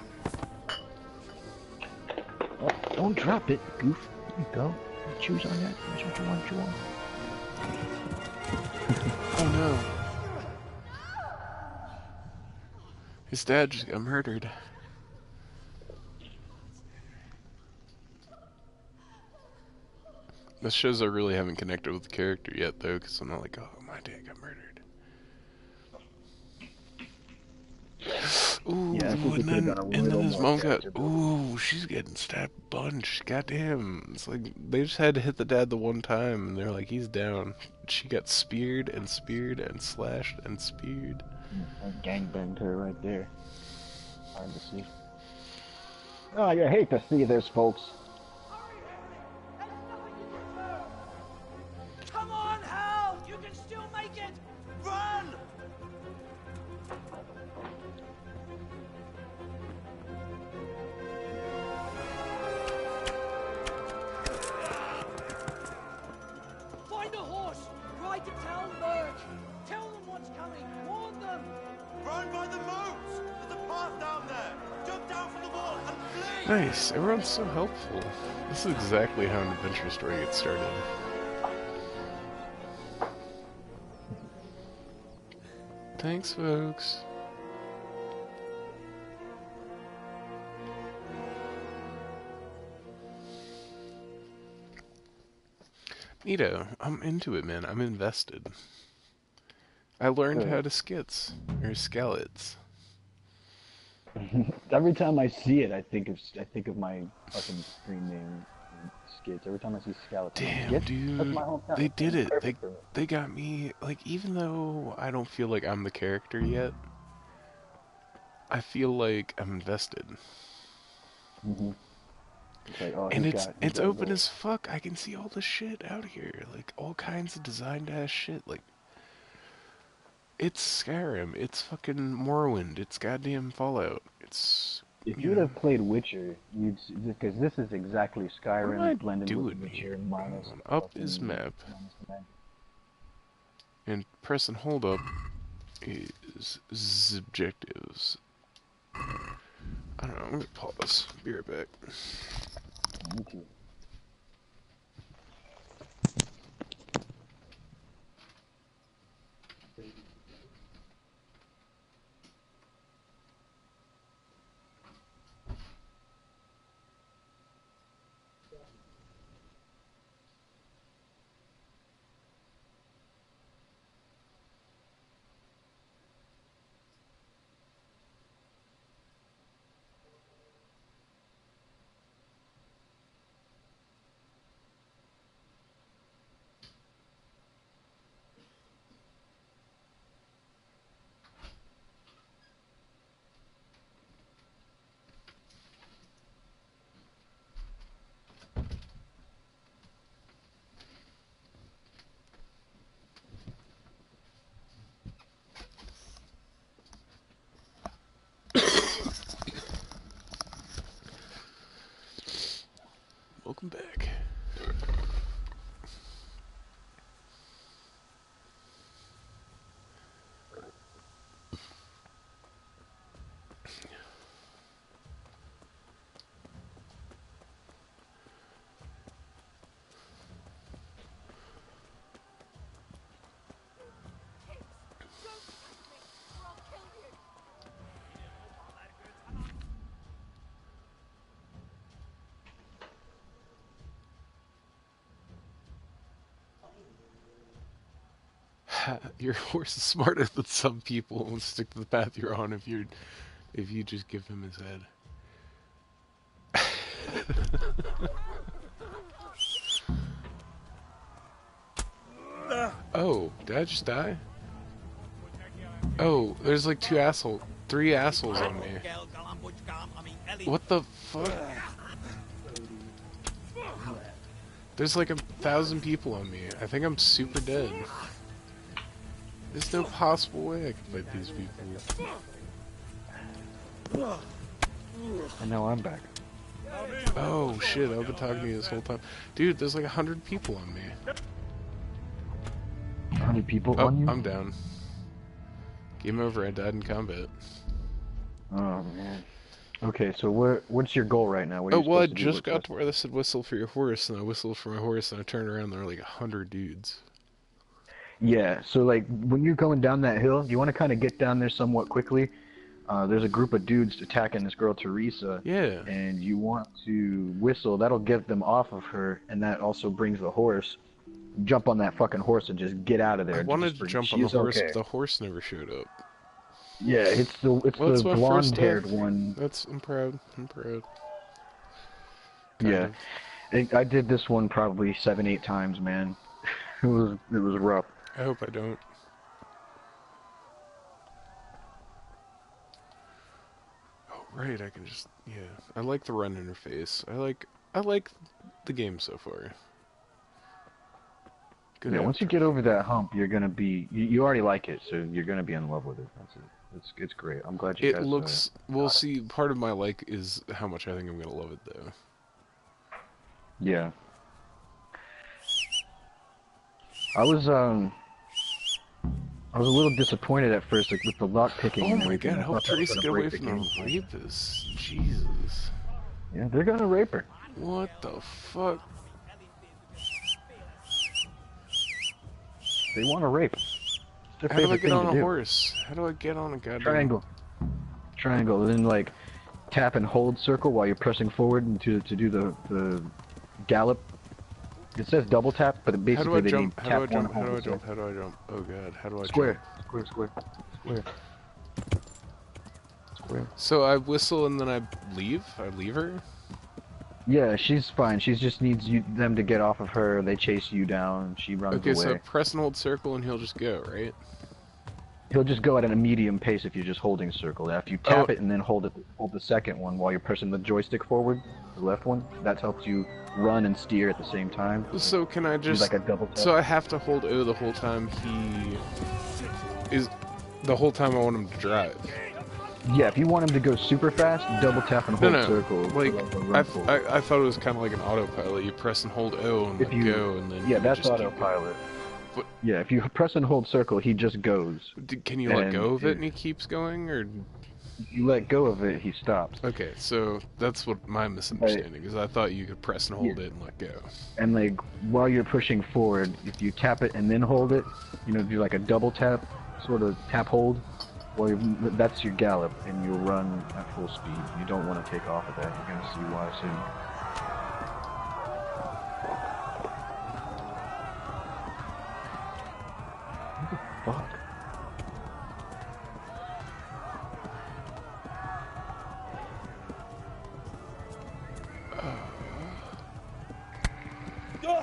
Oh, don't drop it, goof. There you go. Choose on that. That's what you want, chew on. Oh no. His dad just got murdered. This shows I really haven't connected with the character yet, though, because I'm not like, oh, my dad got murdered. Ooh, Yeah, I think we and could've then, done a and then little his more mom got, character building. ooh, she's getting stabbed a bunch. Goddamn. It's like, they just had to hit the dad the one time, and they're like, he's down. She got speared and speared and slashed and speared. I gangbanged her right there. Hard to see. Oh, you hate to see this, folks. Come on, Hal! You can still make it! Run! Find a horse! Ride to Talmberg! Tell them what's coming! Warn them! Run by the moats! There's a path down there! Jump down from the wall and flee! Nice, everyone's so helpful. This is exactly how an adventure story gets started. Thanks, folks. Neato, I'm into it, man. I'm invested. I learned how to skits, or skelets. Every time I see it, I think of my fucking screen name, Skits. Every time I see Skeleton, Damn, Skits? dude, That's my hometown. they did it. Perfect for me. They got me. Like, even though I don't feel like I'm the character yet, I feel like I'm invested. Mm-hmm. It's like, oh, And it's open as fuck. I can see all the shit out here, like all kinds of designed ass shit. Like, it's Skyrim, it's fucking Morrowind, it's goddamn Fallout. It's If you'd have played Witcher, you'd because this is exactly Skyrim blended with Witcher minus up his map. And press and hold up is objectives. I don't know, I'm gonna pause. Be right back. Me too. Welcome back. Your horse is smarter than some people and will stick to the path you're on if you just give him his head. Oh, did I just die? Oh, there's like three assholes on me. What the fuck? There's like 1,000 people on me. I think I'm super dead. There's no possible way I can fight these people. And now I'm back. Oh shit, I've been talking to you this whole time. Dude, there's like 100 people on me. 100 people Oh, on you? I'm down. Game over, I died in combat. Oh man. Okay, so what's your goal right now? What are Oh, you well, I supposed to do just with got this? to where they said whistle for your horse, and I whistled for my horse, and I turned around, and there were like 100 dudes. Yeah, so like when you're going down that hill, you want to kind of get down there somewhat quickly. There's a group of dudes attacking this girl Teresa. Yeah. And you want to whistle. That'll get them off of her, and that also brings the horse. Jump on that fucking horse and just get out of there. I wanted to jump on the horse, okay. but the horse never showed up. Yeah, it's the blonde-haired one. I'm proud. Yeah, I did this one probably 7-8 times, man. It was rough. I hope I don't. Right, I can just, yeah. I like the run interface. I like the game so far. Good Yeah, once you get over that hump, you're gonna be. You already like it, so you're gonna be in love with it. That's it. It's great. I'm glad you It guys. looks. We'll see. Part of my like is how much I think I'm gonna love it, though. Yeah. I was a little disappointed at first, like with the lock picking. Oh and my everything. god! I Help thought that was Tracy gonna get away break the from game. the rapist. Jesus. Yeah, they're gonna rape her. What the fuck? They want to rape. How do I get on a horse? How do I get on a goddamn... Triangle, and then like tap and hold circle while you're pressing forward and to do the gallop. It says double tap, but basically they need tap one. How do I jump? How do I jump? Oh god, how do I Square. jump? Square. So I whistle and then I leave? I leave her? Yeah, she's fine. She just needs them to get off of her. They chase you down. She runs away. Okay, so press and hold circle and he'll just go, right? He'll just go at a medium pace if you're just holding circle. Now, if you tap it and then hold the second one while you're pushing the joystick forward, the left one, that helps you run and steer at the same time. So can I just... like a double tap. So I have to hold O the whole time the whole time I want him to drive? Yeah, if you want him to go super fast, double tap and hold circle. Like, I thought it was kind of like an autopilot. You press and hold O and go, and then... Yeah, that's autopilot. But, yeah, if you press and hold circle, he just goes. Can you let go of it and he keeps going, or...? You let go of it, he stops. Okay, so that's what my misunderstanding is. I thought you could press and hold it and let go. And like, while you're pushing forward, if you tap it and then hold it, do like a double tap, sort of tap hold, well, that's your gallop, and you'll run at full speed. You don't want to take off of that. You're gonna see why soon. What the fuck?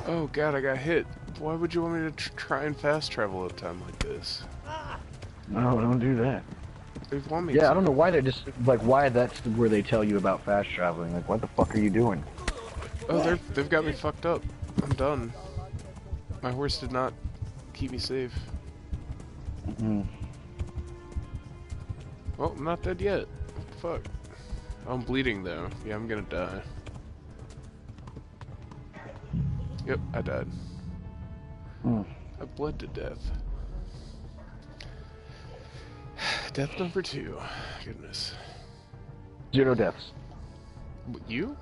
Oh god, I got hit. Why would you want me to try and fast travel at a time like this? No, don't do that. They want me to. I don't know why they're just, why that's where they tell you about fast traveling. Like, what the fuck are you doing? Oh, they've got me fucked up. I'm done. My horse did not keep me safe. Well, I'm not dead yet. What the fuck? I'm bleeding, though. Yeah, I'm gonna die. Yep, I died. I bled to death. Death number 2. Goodness. 0 deaths. What, you?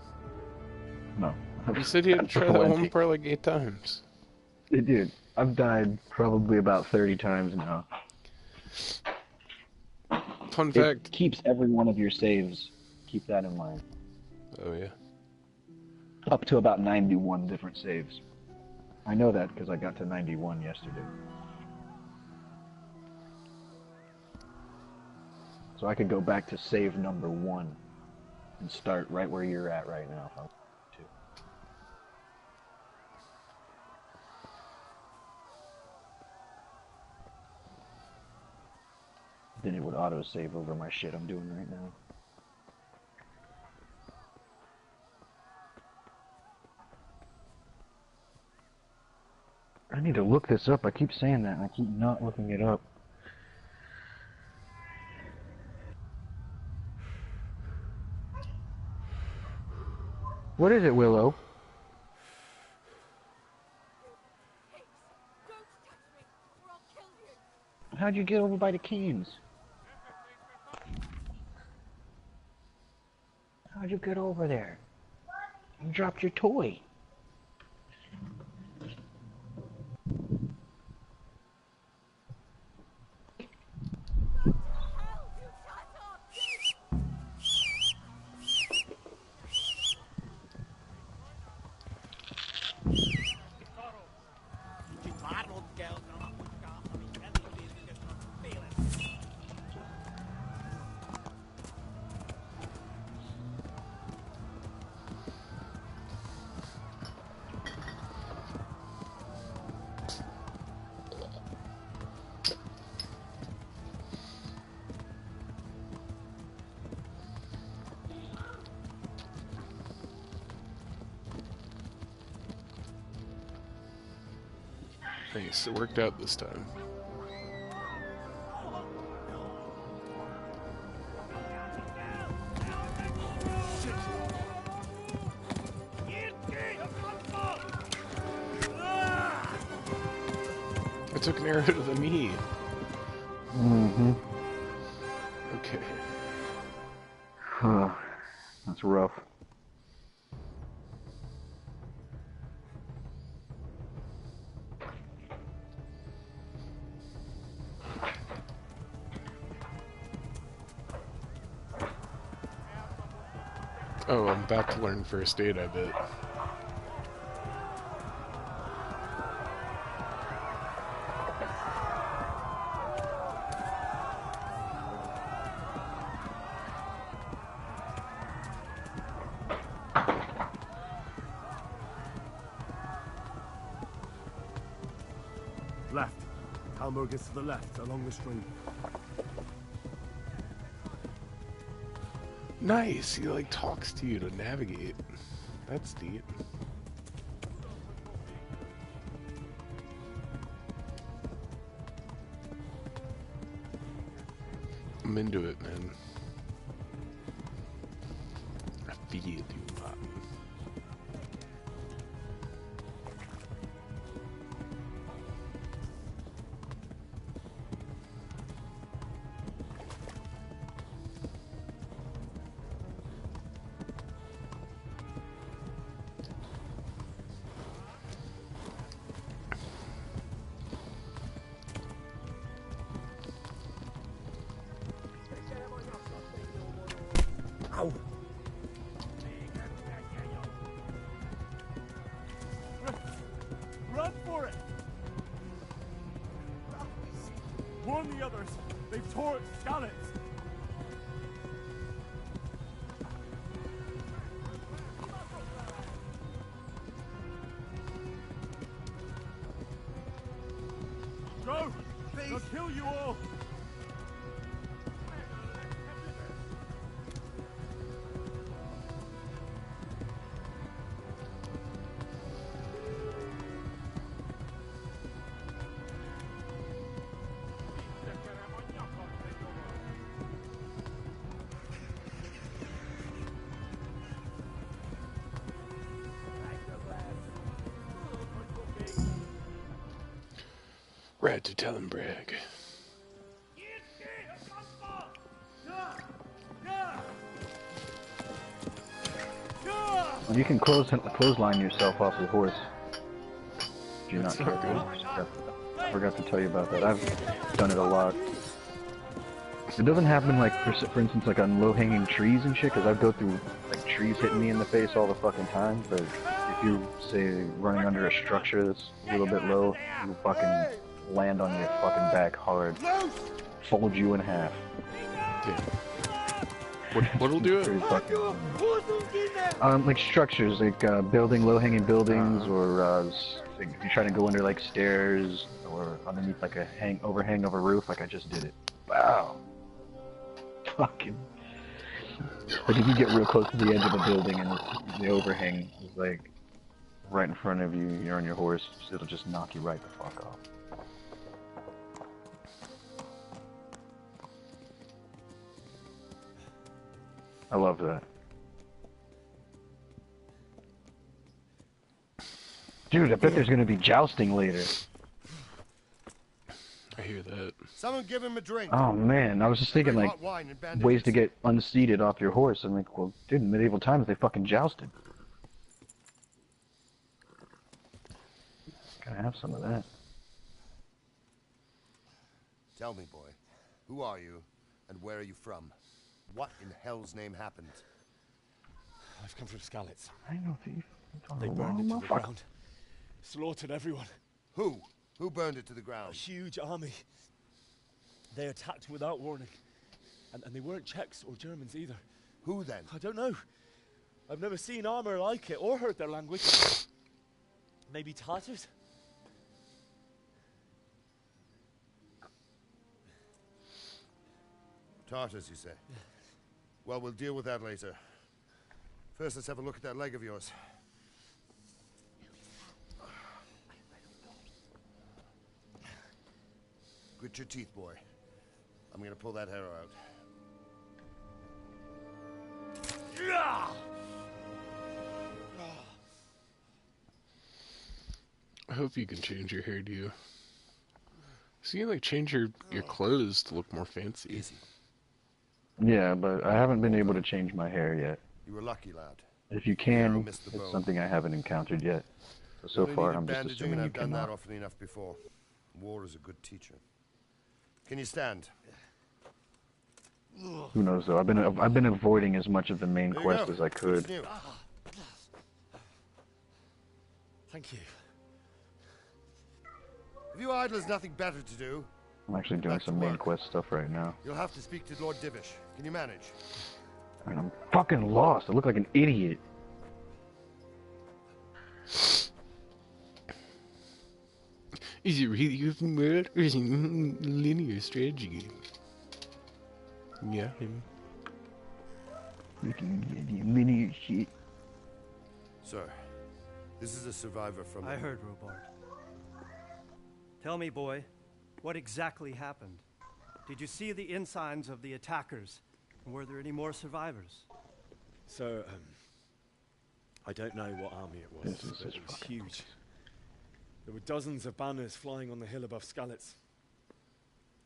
No. You said you had to try that one part like 8 times. Dude, I've died probably about 30 times now. Fun fact. It keeps every one of your saves. Keep that in mind. Oh, yeah. Up to about 91 different saves. I know that because I got to 91 yesterday. So I could go back to save number 1 and start right where you're at right now if I want to. Then it would auto-save over my shit I'm doing right now. I need to look this up. I keep saying that and I keep not looking it up. What is it, Willow? How'd you get over by the canes? How'd you get over there? You dropped your toy. Nice, it worked out this time. I took an arrow to the knee. Mm-hmm. Okay. That's rough. Oh, I'm about to learn first aid, I bet. Left. Talmberg is to the left, along the stream. Nice, he like talks to you to navigate. That's neat. I'm into it, man. I feel you, man. Ow! Run for it! Warn the others. They've torched Skalitz. Go! They'll kill you all! Right to tell him, brag. You can clothesline yourself off the horse. If you're not That's not careful. I forgot to tell you about that. I've done it a lot. It doesn't happen like, for instance, like on low-hanging trees and shit, because I go through like trees hitting me in the face all the fucking time. But if you say running under a structure that's a little bit low, you fucking land on your fucking back hard, fold you in half. Yeah. What'll do it? Like structures, like building low-hanging buildings, or like if you try to go under like stairs, or underneath like a overhang of a roof, like I just did it. Wow. Fucking. Like if you get real close to the edge of a building and the overhang is like right in front of you, you're on your horse, it'll just knock you right the fuck off. I love that. Dude, I bet there's gonna be jousting later. I hear that. Someone give him a drink. Oh man, I was just thinking like ways to get unseated off your horse. I'm like, well, dude, in medieval times they fucking jousted. Gotta have some of that. Tell me, boy, who are you, and where are you from? What in hell's name happened? I've come from Skalitz. I know thief. They burned it to the ground. Slaughtered everyone. Who? Who burned it to the ground? A huge army. They attacked without warning. And they weren't Czechs or Germans either. Who then? I don't know. I've never seen armor like it or heard their language. Maybe Tatars? Tartars, you say? Well, we'll deal with that later. First, let's have a look at that leg of yours. Grit your teeth, boy. I'm gonna pull that arrow out. I hope you can change your hairdo. So you can, like, change your clothes to look more fancy. Easy. Yeah, but I haven't been able to change my hair yet. You were lucky, lad. If you The arrow can, missed the it's bow. something I haven't encountered yet. So You only far, needed I'm just bandaging, assuming and you I've done that cannot. often enough before. War is a good teacher. Can you stand? Who knows though? I've been avoiding as much of the main There you quest go. as I could. What's new? Thank you. Have you idlers nothing better to do? I'm actually doing Back to some main work. quest stuff right now. You'll have to speak to Lord Divish. Can you manage? And I'm fucking lost. I look like an idiot. Is it really open world or is it linear strategy game? Yeah, Linear shit. Sir, this is a survivor from... I heard, Robard. Tell me, boy, what exactly happened? Did you see the ensigns of the attackers? And were there any more survivors? So, I don't know what army it was, This is but it just was fucking huge. There were dozens of banners flying on the hill above Skalitz.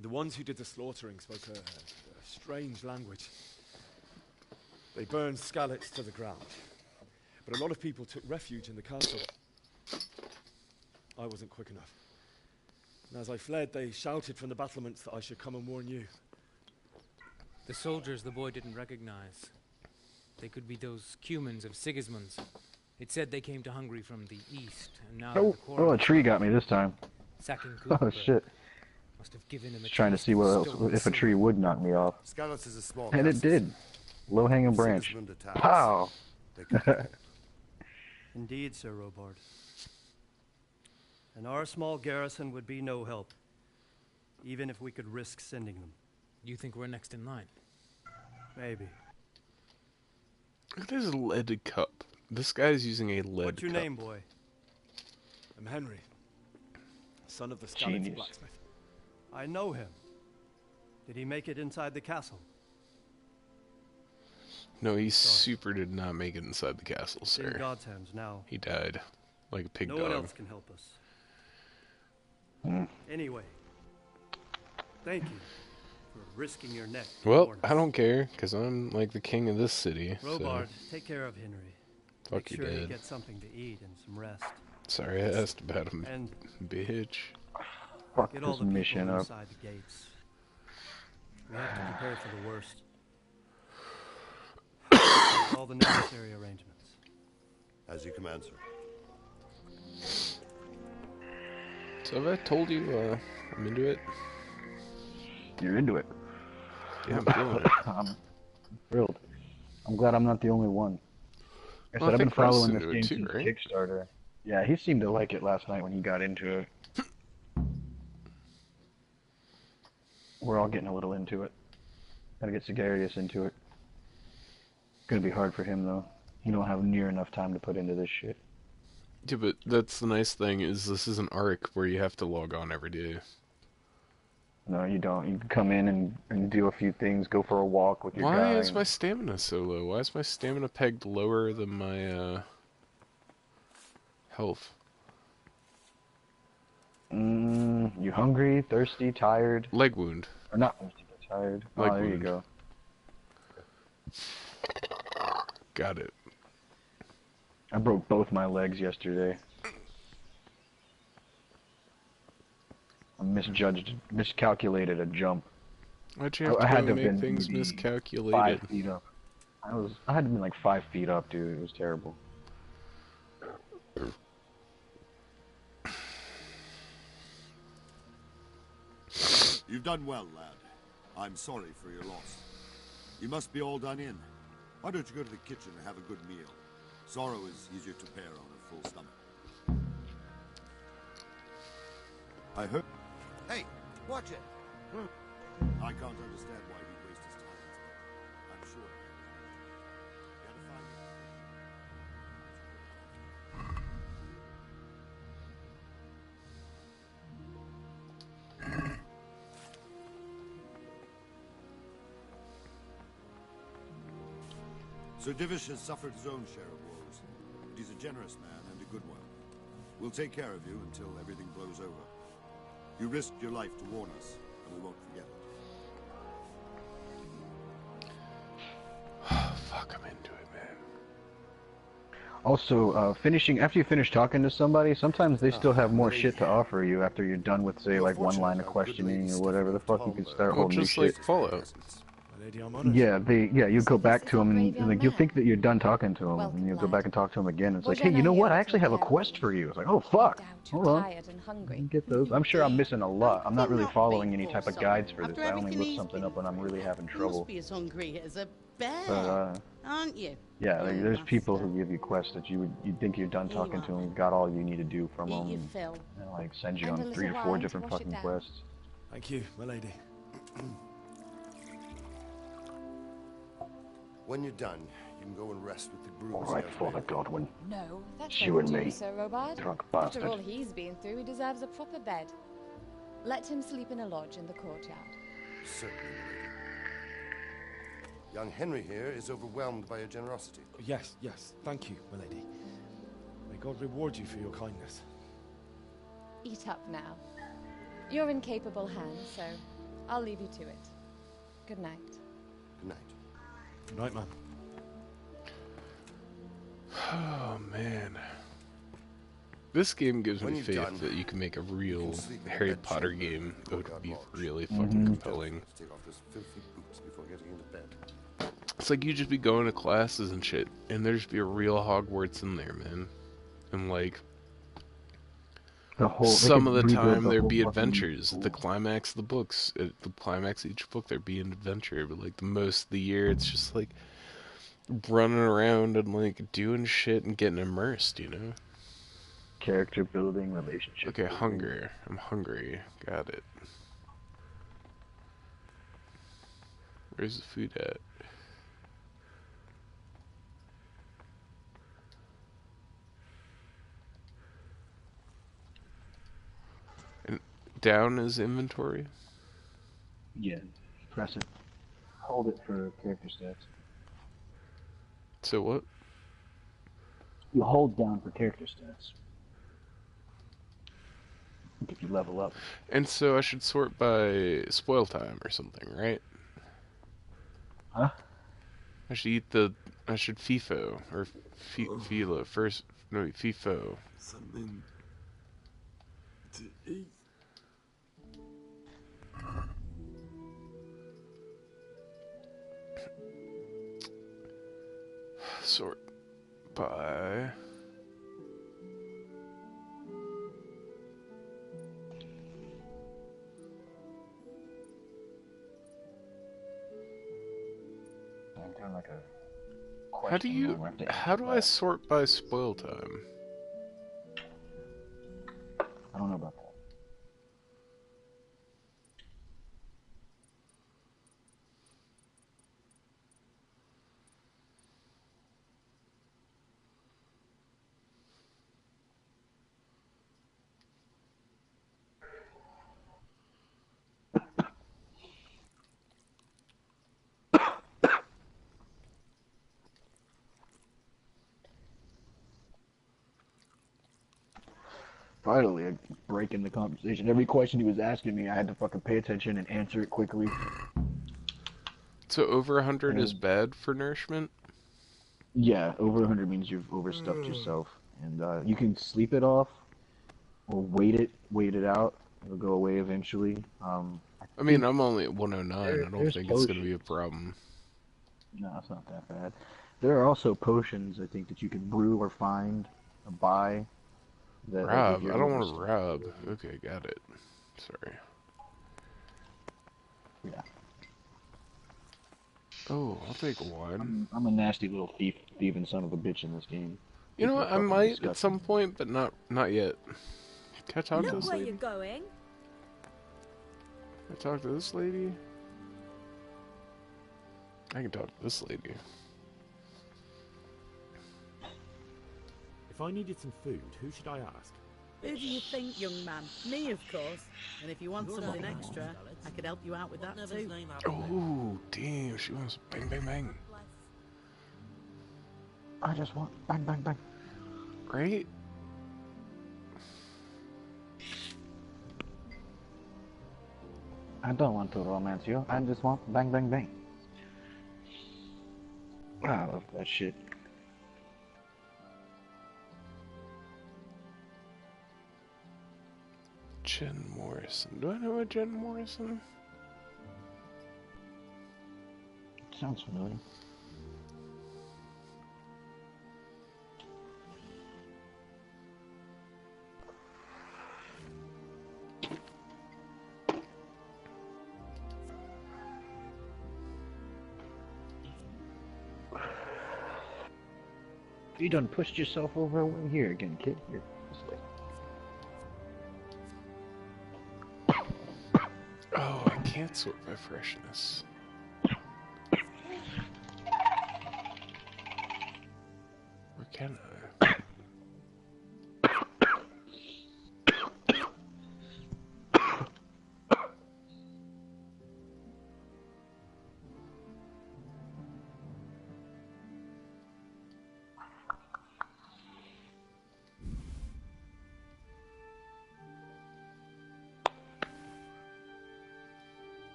The ones who did the slaughtering spoke a strange language. They burned Skalitz to the ground. But a lot of people took refuge in the castle. I wasn't quick enough. And as I fled, they shouted from the battlements that I should come and warn you. The soldiers the boy didn't recognize. They could be those Cumans of Sigismund's. It said they came to Hungary from the east, and now Oh, a tree got me this time. Sacking Oh shit. must have given him a Just trying to see what else, if a tree would knock me off. Skalitz is a small And it castle. did. Low-hanging branch. Sigismund attacks. Pow! Indeed, Sir Robard. And our small garrison would be no help, even if we could risk sending them. You think we're next in line? Maybe. Look at this lead cup. This guy's using a lead What's your cup. name, boy? I'm Henry, son of the Skalitz Genius. blacksmith. I know him. Did he make it inside the castle? No, he super did not make it inside the castle, It's in sir. God's hands now. He died. Like a pig No dog. one else can help us. Anyway, thank you for risking your neck. to Well, warn us. I don't care, because I'm like the king of this city. Robard, So. take care of Henry. Fuck Make you, sure he Dad. gets something to eat and some rest. Sorry I asked about him, And bitch. Fuck get all this the people mission up. inside the gates. We have to prepare for the worst. Make all the necessary arrangements. As you command, sir. So have I told you I'm into it? You're into it. Yeah, I'm feeling it. I'm thrilled. I'm glad I'm not the only one. Like I Well, I said, I've been think Russ following this into game it too, since right? Kickstarter. Yeah, he seemed to like it last night when he got into it. We're all getting a little into it. Gotta get Sigarius into it. Gonna be hard for him though. He don't have near enough time to put into this shit. Yeah, but that's the nice thing is this is an arc where you have to log on every day. No, you don't. You can come in and do a few things, go for a walk with your Why guy. is my stamina so low? Why is my stamina pegged lower than my health? You hungry, thirsty, tired? Leg wound. Or not thirsty, but tired. Leg Oh, there you wound. go. Got it. I broke both my legs yesterday. I miscalculated a jump. Why'd you have I had to to make been things maybe miscalculated? 5 feet up. I had to be like 5 feet up, dude. It was terrible. You've done well, lad. I'm sorry for your loss. You must be all done in. Why don't you go to the kitchen and have a good meal? Sorrow is easier to bear on a full stomach. I heard... Hey, watch it. I can't understand why he'd waste his time. I'm sure. You gotta find him. Sir Divish has suffered his own share of woes, but he's a generous man and a good one. We'll take care of you until everything blows over. You risked your life to warn us, and we won't forget it. Fuck, I'm into it, man. Also, after you finish talking to somebody, sometimes they still have more shit to offer you after you're done with, say, like one line of questioning or whatever the fuck. You can start a whole new shit. Just like Fallout. Yeah, you go back to them and like, you'll think that you're done talking to them, and you'll go back and talk to them again. And it's like, hey, you know what? I actually have a quest for you. It's like, oh fuck, hold on. Get those. I'm sure I'm missing a lot. I'm not really following any type of guides for this. I only look something up when I'm really having trouble. Must be as hungry as a bear, aren't you? Yeah, like, there's people who give you quests that you'd think you're done talking to them, you've got all you need to do from them, and like send you on 3 or 4 different fucking quests. Thank you, my lady. When you're done, you can go and rest with the grooms. All right, Father Godwin. No, that's You and me, Sir Robard. drunk After bastard. all he's been through, he deserves a proper bed. Let him sleep in a lodge in the courtyard. Certainly, my lady. Young Henry here is overwhelmed by your generosity. Yes, thank you, my lady. May God reward you for your kindness. Eat up now. You're in capable hands, so I'll leave you to it. Good night. Good night. Good night, man. Oh, man. This game gives me faith that you can make a real Harry Potter game that would be really fucking compelling. Take off those filthy boots before getting into bed. It's like you just be going to classes and shit, and there'd just be a real Hogwarts in there, man. And like, some of the time there'd be adventures. At the climax of the books, at the climax of each book, there'd be an adventure. But like the most of the year, it's just like running around and like doing shit and getting immersed, you know? Character building, relationship. Okay, hunger. I'm hungry. Got it. Where's the food at? And down is inventory? Yeah, press it. Hold it for character stats. So what? You hold down for character stats. If you level up. And so I should sort by spoil time or something, right? Huh? I should FIFO or FILO first. No, FIFO. Something to eat. Sort by. I'm doing like a. How do I sort by spoil time? I don't know about that. Finally, a break in the conversation. Every question he was asking me, I had to fucking pay attention and answer it quickly. So over 100 is bad for nourishment? Yeah, over 100 means you've overstuffed yourself. And you can sleep it off or wait it out. It'll go away eventually. I mean, I'm only at 109. I don't think it's going to be a problem. No, it's not that bad. There are also potions, I think, that you can brew or find or buy. Rob? I don't want to rob. Okay, got it. Sorry. Yeah. Oh, I'll take one. I'm a nasty little thieving son of a bitch in this game. You know what? I might at some point, but not yet. Can I talk to this where lady? you're going. Can I talk to this lady? I can talk to this lady. If I needed some food, who should I ask? Who do you think, young man? Me, of course. And if you want something extra, I could help you out with that too. Oh, damn, she wants bang, bang, bang. I just want bang, bang, bang. Right? I don't want to romance you. I just want bang, bang, bang. I love that shit. Jen Morrison. Do I know a Jen Morrison? Sounds familiar. You done pushed yourself over here again, kid. Here, this way. Oh, I can't sort by freshness. Or can I?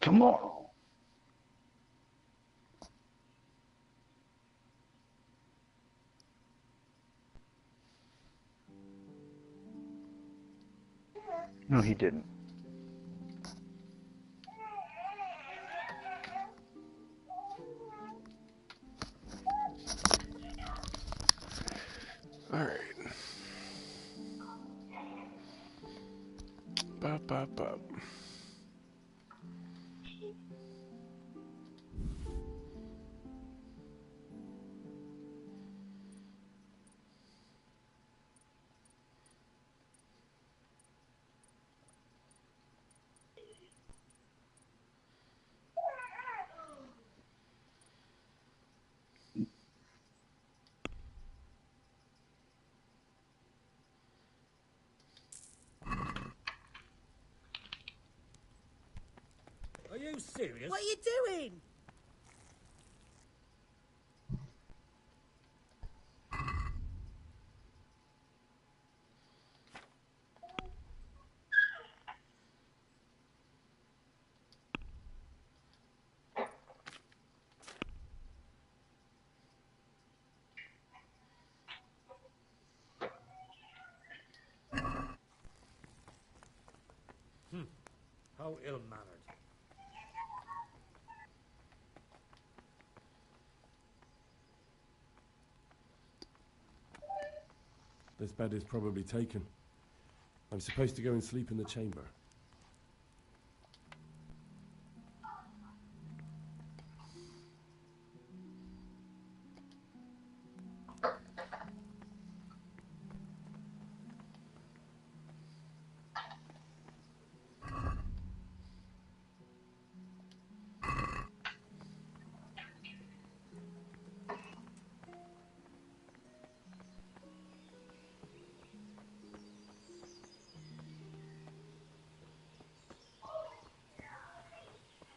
Tomorrow. No, he didn't. Alright. Bop, bop, bop. Are you serious? What are you doing? How ill-mannered. This bed is probably taken. I'm supposed to go and sleep in the chamber.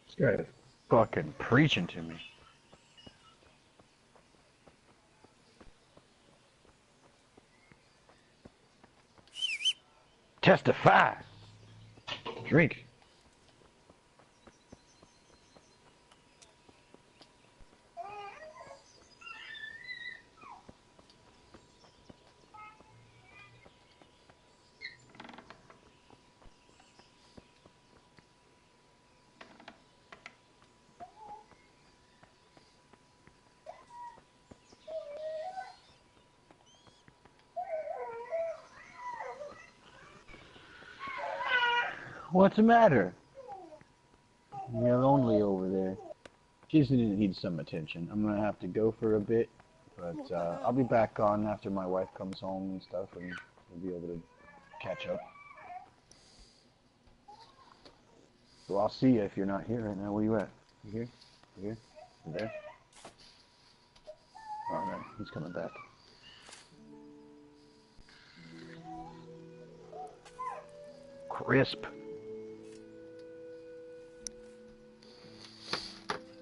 This guy is fucking preaching to me. Testify. Drink. What's the matter? You're lonely over there. She's gonna need some attention. I'm gonna have to go for a bit, but I'll be back on after my wife comes home and stuff, and we'll be able to catch up. So I'll see you if you're not here right now. Where you at? You here? You here? You there? Alright, he's coming back. Crisp.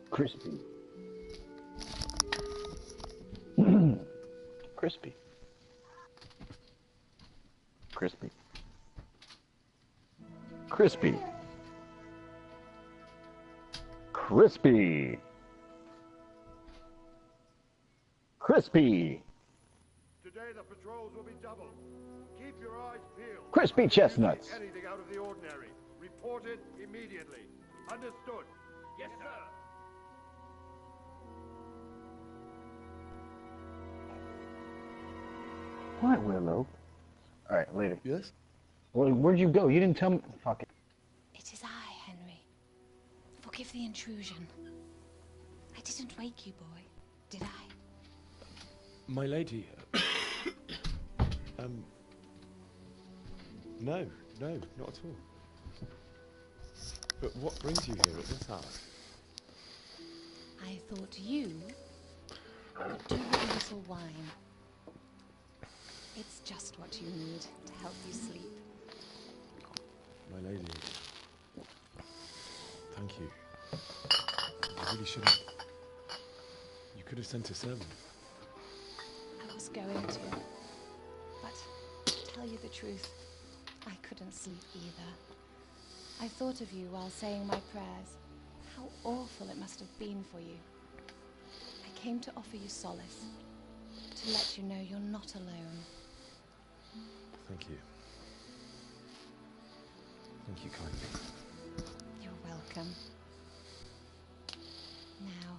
Crispy. Crispy. Crispy. Crispy. Crispy. Crispy. Today the patrols will be doubled. Keep your eyes peeled. Crispy chestnuts. Anything out of the ordinary. Report it immediately. Understood? Yes, sir. What, Willow? Alright, later. Yes? Well, where'd you go? You didn't tell me. Fuck it. It is I, Henry. Forgive the intrusion. I didn't wake you, boy, did I? My lady, no, not at all. But what brings you here at this hour? I thought you would do with a little wine. It's just what you need to help you sleep. My lady, thank you. I really shouldn't. You could have sent a servant. I was going to. But, to tell you the truth, I couldn't sleep either. I thought of you while saying my prayers. How awful it must have been for you. I came to offer you solace. To let you know you're not alone. Thank you. Thank you kindly. You're welcome. Now,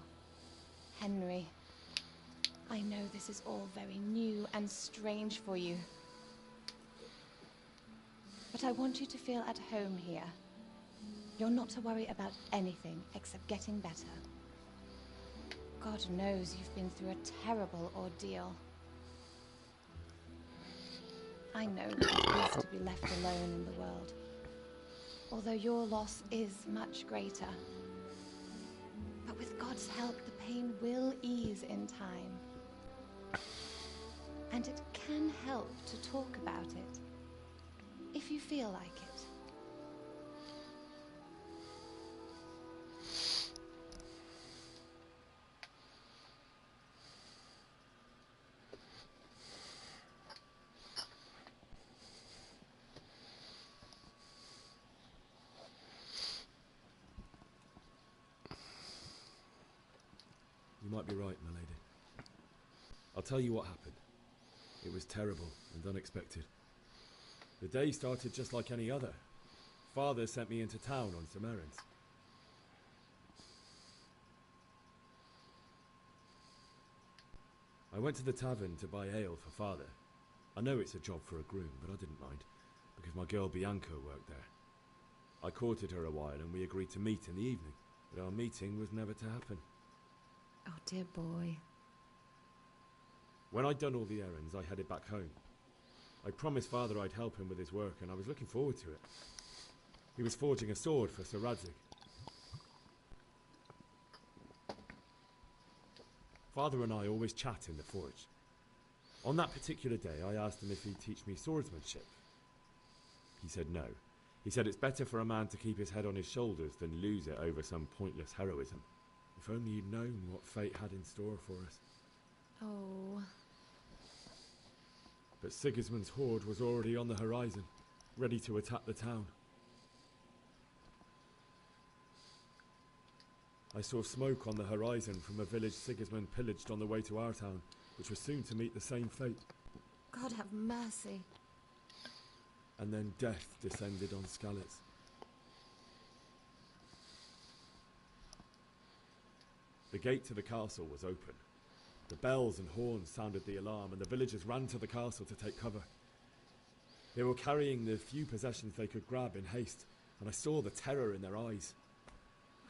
Henry, I know this is all very new and strange for you. But I want you to feel at home here. You're not to worry about anything except getting better. God knows you've been through a terrible ordeal. I know what it is to be left alone in the world. Although your loss is much greater. But with God's help, the pain will ease in time. And it can help to talk about it, if you feel like it. You might be right, my lady. I'll tell you what happened. It was terrible and unexpected. The day started just like any other. Father sent me into town on some errands. I went to the tavern to buy ale for Father. I know it's a job for a groom, but I didn't mind, because my girl Bianca worked there. I courted her a while and we agreed to meet in the evening, but our meeting was never to happen. Oh, dear boy. When I'd done all the errands, I headed back home. I promised Father I'd help him with his work, and I was looking forward to it. He was forging a sword for Sir Radzig. Father and I always chat in the forge. On that particular day, I asked him if he'd teach me swordsmanship. He said no. He said it's better for a man to keep his head on his shoulders than lose it over some pointless heroism. If only he'd known what fate had in store for us. Oh. But Sigismund's horde was already on the horizon. ready to attack the town. I saw smoke on the horizon from a village Sigismund pillaged on the way to our town, which was soon to meet the same fate. God have mercy. And then death descended on Skalitz. The gate to the castle was open. The bells and horns sounded the alarm, and the villagers ran to the castle to take cover. They were carrying the few possessions they could grab in haste, and I saw the terror in their eyes.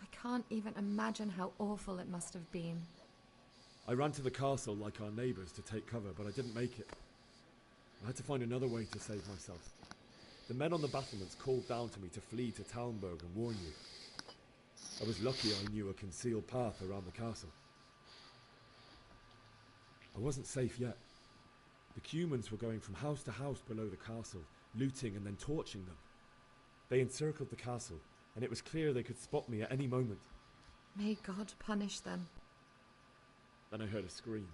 I can't even imagine how awful it must have been. I ran to the castle like our neighbours to take cover, but I didn't make it. I had to find another way to save myself. The men on the battlements called down to me to flee to Talmberg and warn you. I was lucky I knew a concealed path around the castle. I wasn't safe yet. The Cumans were going from house to house below the castle, looting and then torching them. They encircled the castle, and it was clear they could spot me at any moment. May God punish them. Then I heard a scream.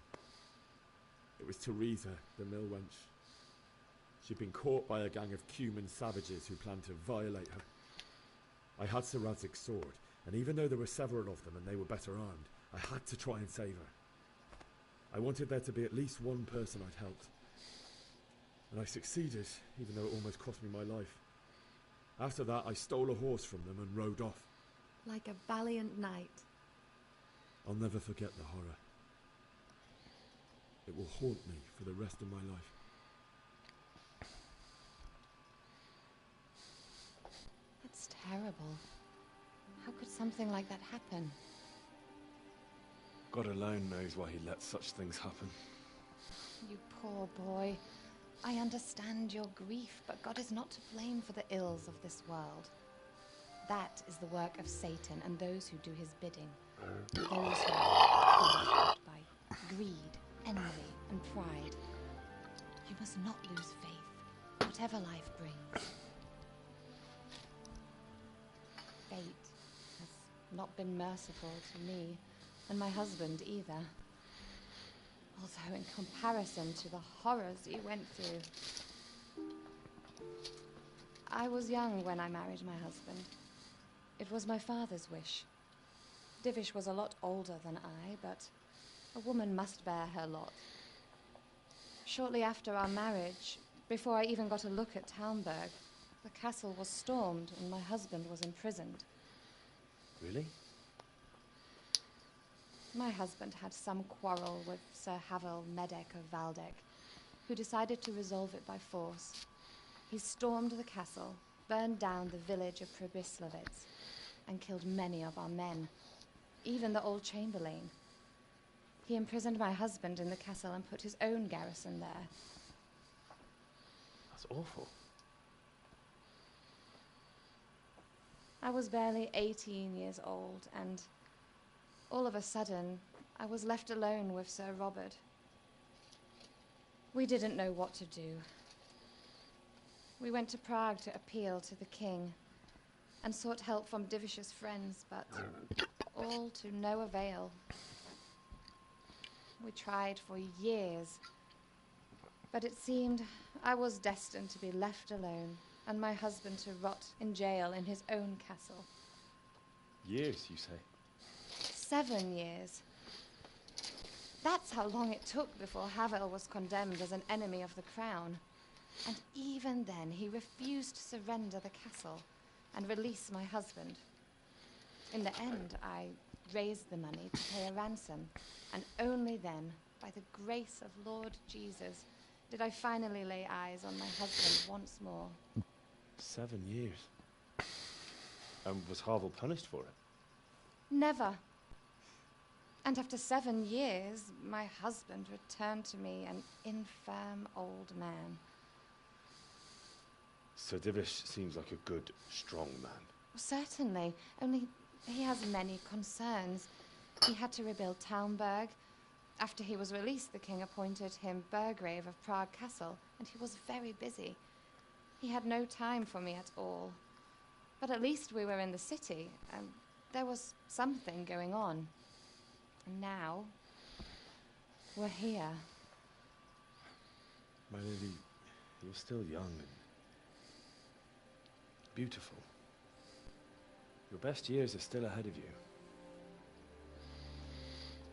It was Teresa, the mill wench. She'd been caught by a gang of Cuman savages who planned to violate her. I had Sir Radzig's sword, and even though there were several of them and they were better armed, I had to try and save her. I wanted there to be at least one person I'd helped. And I succeeded, even though it almost cost me my life. After that, I stole a horse from them and rode off. Like a valiant knight. I'll never forget the horror. It will haunt me for the rest of my life. It's terrible. How could something like that happen? God alone knows why he lets such things happen. You poor boy. I understand your grief, but God is not to blame for the ills of this world. That is the work of Satan and those who do his bidding. Those who are corrupted by greed, envy, and pride. You must not lose faith, whatever life brings. Fate has not been merciful to me, and my husband either. Although in comparison to the horrors he went through. I was young when I married my husband. It was my father's wish. Divish was a lot older than I, but a woman must bear her lot. Shortly after our marriage, before I even got a look at Talmberg, the castle was stormed and my husband was imprisoned. Really? My husband had some quarrel with Sir Havel Medek of Valdek, who decided to resolve it by force. He stormed the castle, burned down the village of Probislavitz, and killed many of our men, even the old chamberlain. He imprisoned my husband in the castle and put his own garrison there. That's awful. I was barely 18 years old, and all of a sudden, I was left alone with Sir Robert. We didn't know what to do. We went to Prague to appeal to the king and sought help from Divish's friends, but all to no avail. We tried for years, but it seemed I was destined to be left alone and my husband to rot in jail in his own castle. Years, you say? 7 years. That's how long it took before Havel was condemned as an enemy of the crown. And even then, he refused to surrender the castle and release my husband. In the end, I raised the money to pay a ransom, and only then, by the grace of Lord Jesus, did I finally lay eyes on my husband once more. 7 years. And was Havel punished for it? Never. And after 7 years, my husband returned to me an infirm old man. So Divish seems like a good, strong man. Certainly, only he has many concerns. He had to rebuild Talmberg. After he was released, the king appointed him Burgrave of Prague Castle, and he was very busy. He had no time for me at all. But at least we were in the city, and there was something going on. And now, we're here. My lady, you're still young, and beautiful. Your best years are still ahead of you.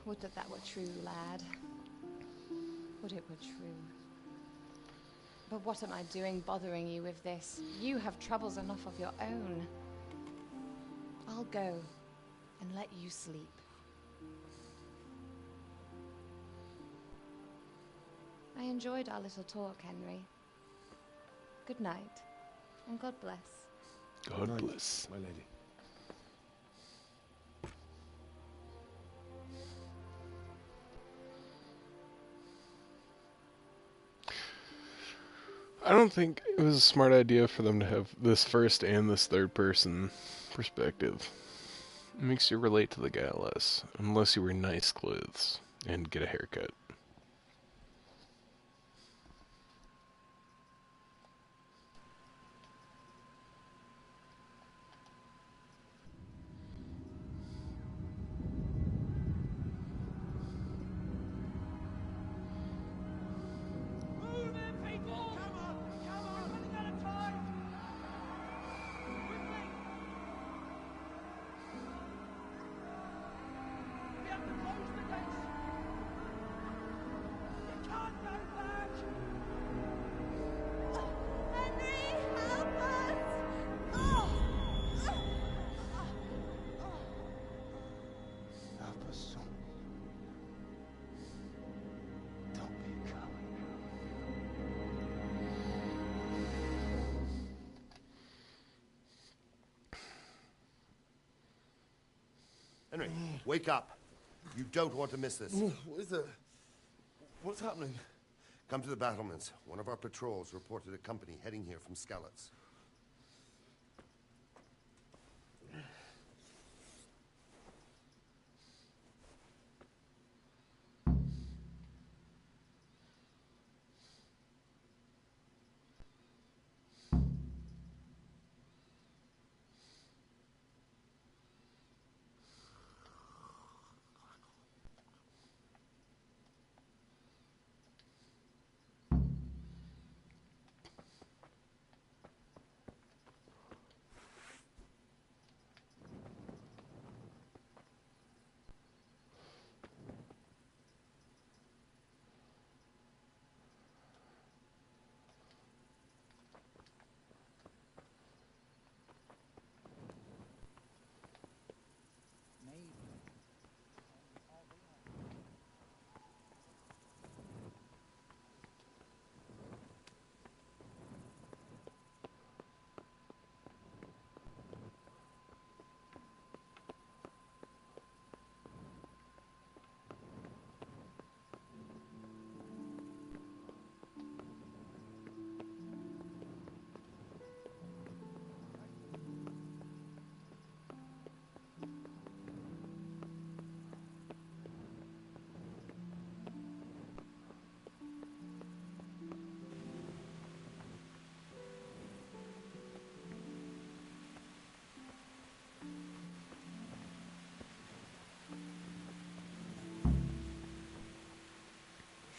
Would that were true, lad. Would it were true. But what am I doing bothering you with this? You have troubles enough of your own. I'll go and let you sleep. I enjoyed our little talk, Henry. Good night, and God bless. God bless. My lady. I don't think it was a smart idea for them to have this first and this third person perspective. It makes you relate to the guy less, unless you wear nice clothes and get a haircut. Henry, wake up. You don't want to miss this. What is it? What's happening? Come to the battlements. One of our patrols reported a company heading here from Skalitz.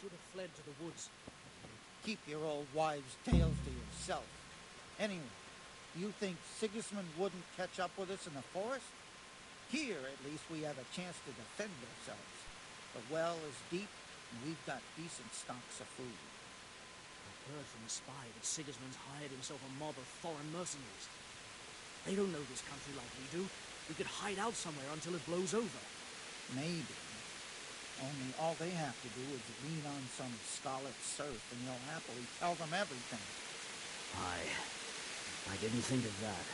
Should have fled to the woods. Keep your old wives' tales to yourself. Anyway, you think Sigismund wouldn't catch up with us in the forest? Here, at least, we have a chance to defend ourselves. The well is deep, and we've got decent stocks of food. I've heard from a spy that Sigismund's hired himself a mob of foreign mercenaries. They don't know this country like we do. We could hide out somewhere until it blows over. Maybe. Only all they have to do is lean on some Scarlet serf, and you'll happily tell them everything. I didn't think of that.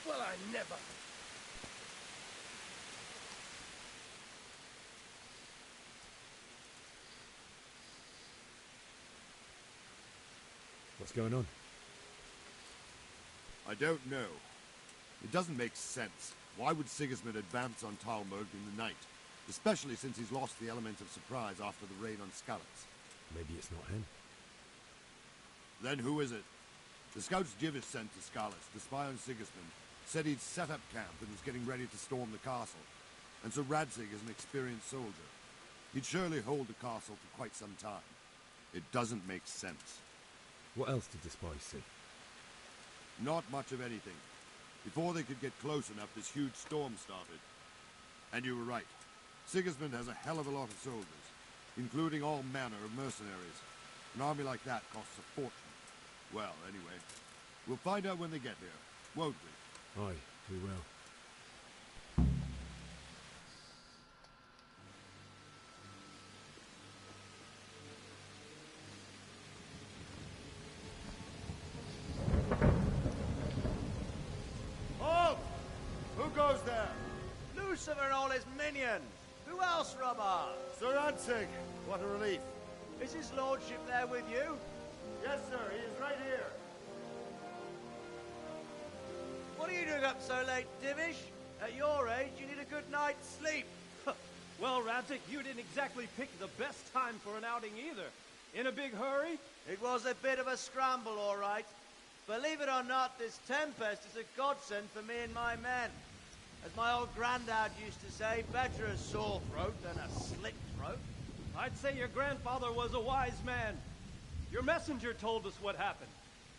Well, I never. What's going on? I don't know. It doesn't make sense. Why would Sigismund advance on Talmberg in the night? Especially since he's lost the element of surprise after the raid on Skalitz. Maybe it's not him. Then who is it? The scouts Jivis sent to Scarlets to spy on Sigismund said he'd set up camp and was getting ready to storm the castle. And so Radzig is an experienced soldier. He'd surely hold the castle for quite some time. It doesn't make sense. What else did the spies see? Not much of anything. Before they could get close enough, this huge storm started. And you were right. Sigismund has a hell of a lot of soldiers, including all manner of mercenaries. An army like that costs a fortune. Well, anyway, we'll find out when they get here, won't we? Aye, we will. Halt! Who goes there? Lucifer and all his minions. Who else, Robber? Sir Radzig, what a relief. Is his lordship there with you? Yes, sir, he is right here. What are you doing up so late, Divish? At your age, you need a good night's sleep. Well, Radzig, you didn't exactly pick the best time for an outing either. In a big hurry? It was a bit of a scramble, all right. Believe it or not, this tempest is a godsend for me and my men. As my old granddad used to say, better a sore throat than a slit throat. I'd say your grandfather was a wise man. Your messenger told us what happened.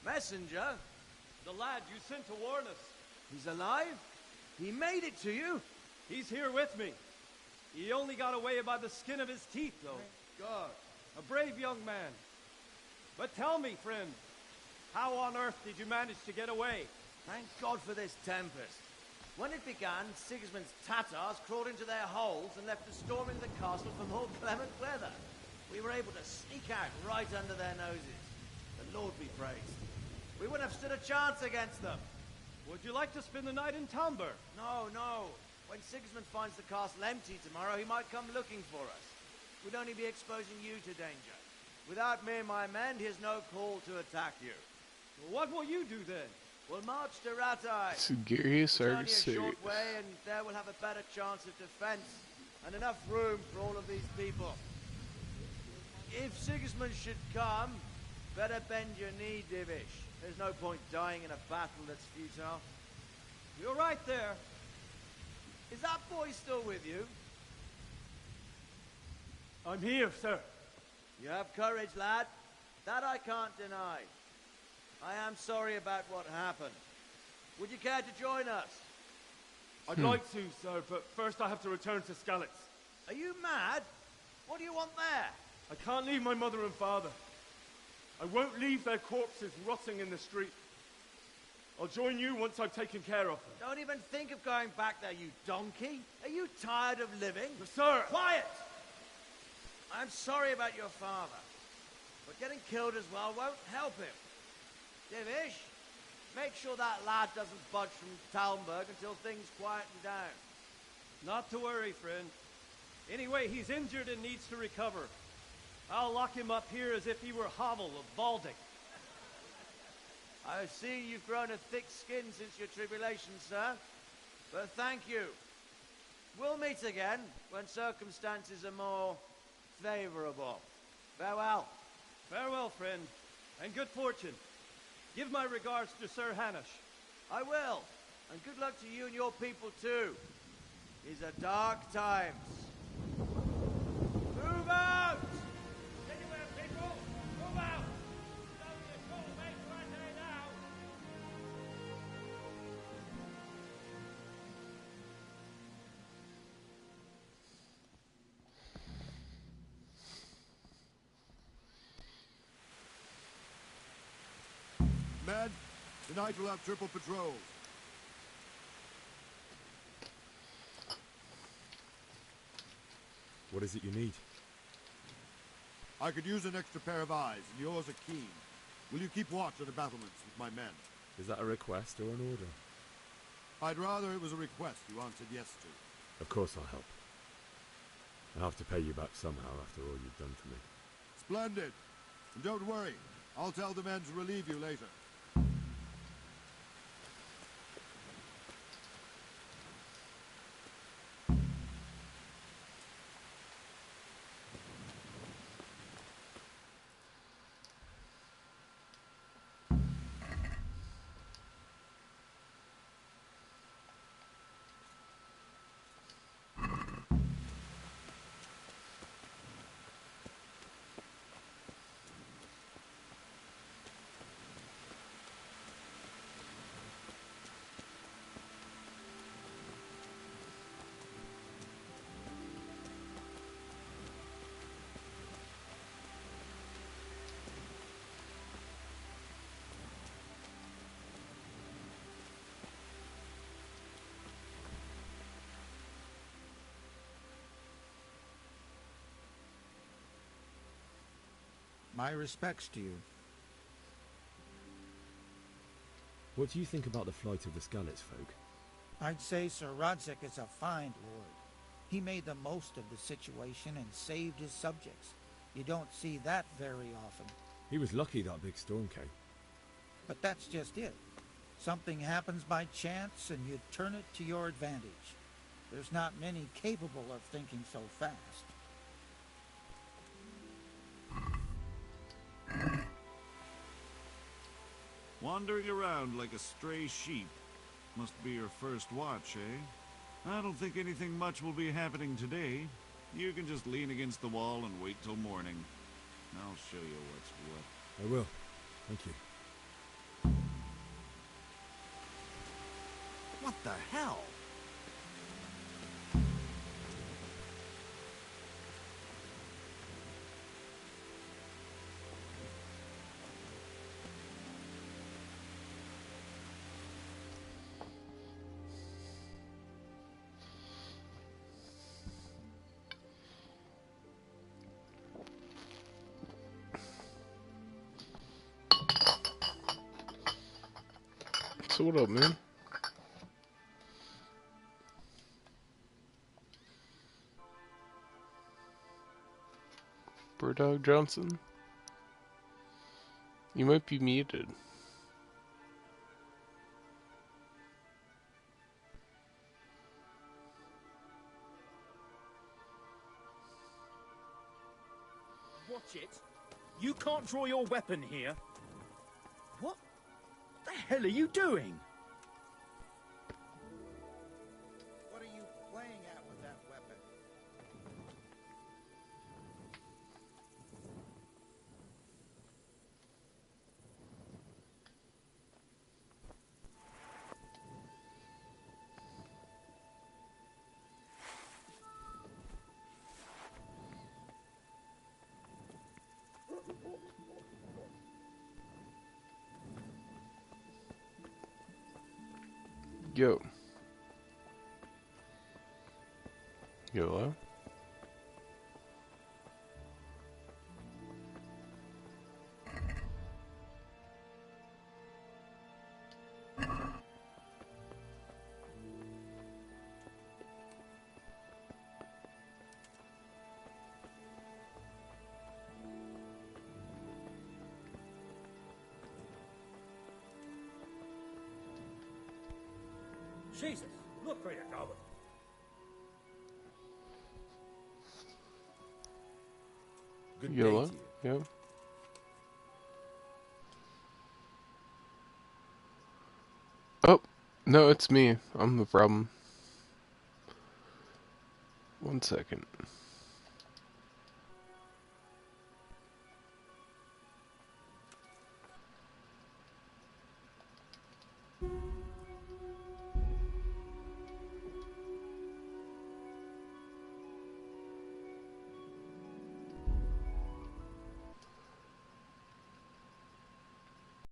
Messenger? The lad you sent to warn us. He's alive? He made it to you? He's here with me. He only got away by the skin of his teeth, though. Thank God. A brave young man. But tell me, friend, how on earth did you manage to get away? Thank God for this tempest. When it began, Sigismund's Tatars crawled into their holes and left us storming the castle for more clement weather. We were able to sneak out right under their noses. The Lord be praised. We wouldn't have stood a chance against them. Would you like to spend the night in Tamber? No, no. When Sigismund finds the castle empty tomorrow, he might come looking for us. We'd only be exposing you to danger. Without me and my men, he has no call to attack you. Well, what will you do then? We'll march to Ratai. Sugarius It's only a Argus. short way, and there we'll have a better chance of defense and enough room for all of these people. If Sigismund should come, better bend your knee, Divish. There's no point dying in a battle that's futile. You're right there. Is that boy still with you? I'm here, sir. You have courage, lad. That I can't deny. I am sorry about what happened. Would you care to join us? I'd like to, sir, but first I have to return to Skalitz. Are you mad? What do you want there? I can't leave my mother and father. I won't leave their corpses rotting in the street. I'll join you once I've taken care of them. Don't even think of going back there, you donkey. Are you tired of living? Sir! Quiet! I'm sorry about your father, but getting killed as well won't help him. Divish, make sure that lad doesn't budge from Talmberg until things quieten down. Not to worry, friend. Anyway, he's injured and needs to recover. I'll lock him up here as if he were Havel of Baldic. I see you've grown a thick skin since your tribulation, sir. But thank you. We'll meet again when circumstances are more favorable. Farewell. Farewell, friend, and good fortune. Give my regards to Sir Hanush. I will. And good luck to you and your people, too. These are dark times. Move out! Anywhere, people! Move out! Don't be a cold mate right there now! Men, tonight we'll have triple patrols. What is it you need? I could use an extra pair of eyes, and yours are keen. Will you keep watch on the battlements with my men? Is that a request or an order? I'd rather it was a request you answered yes to. Of course I'll help. I'll have to pay you back somehow after all you've done for me. Splendid. And don't worry, I'll tell the men to relieve you later. My respects to you. What do you think about the flight of the Skalitz folk? I'd say Sir Radzig is a fine lord. He made the most of the situation and saved his subjects. You don't see that very often. He was lucky that big storm came. But that's just it. Something happens by chance and you turn it to your advantage. There's not many capable of thinking so fast. Wandering around like a stray sheep. Must be your first watch, eh? I don't think anything much will be happening today. You can just lean against the wall and wait till morning. I'll show you what's what. I will. Thank you. What the hell? So what up, man? Birdog Johnson? You might be muted. Watch it. You can't draw your weapon here. What the hell are you doing? What are you playing at with that weapon? Yo. Hello? Jesus, look where you're going. Good Hello? day to you. Yeah. Oh, no, it's me. I'm the problem. 1 second.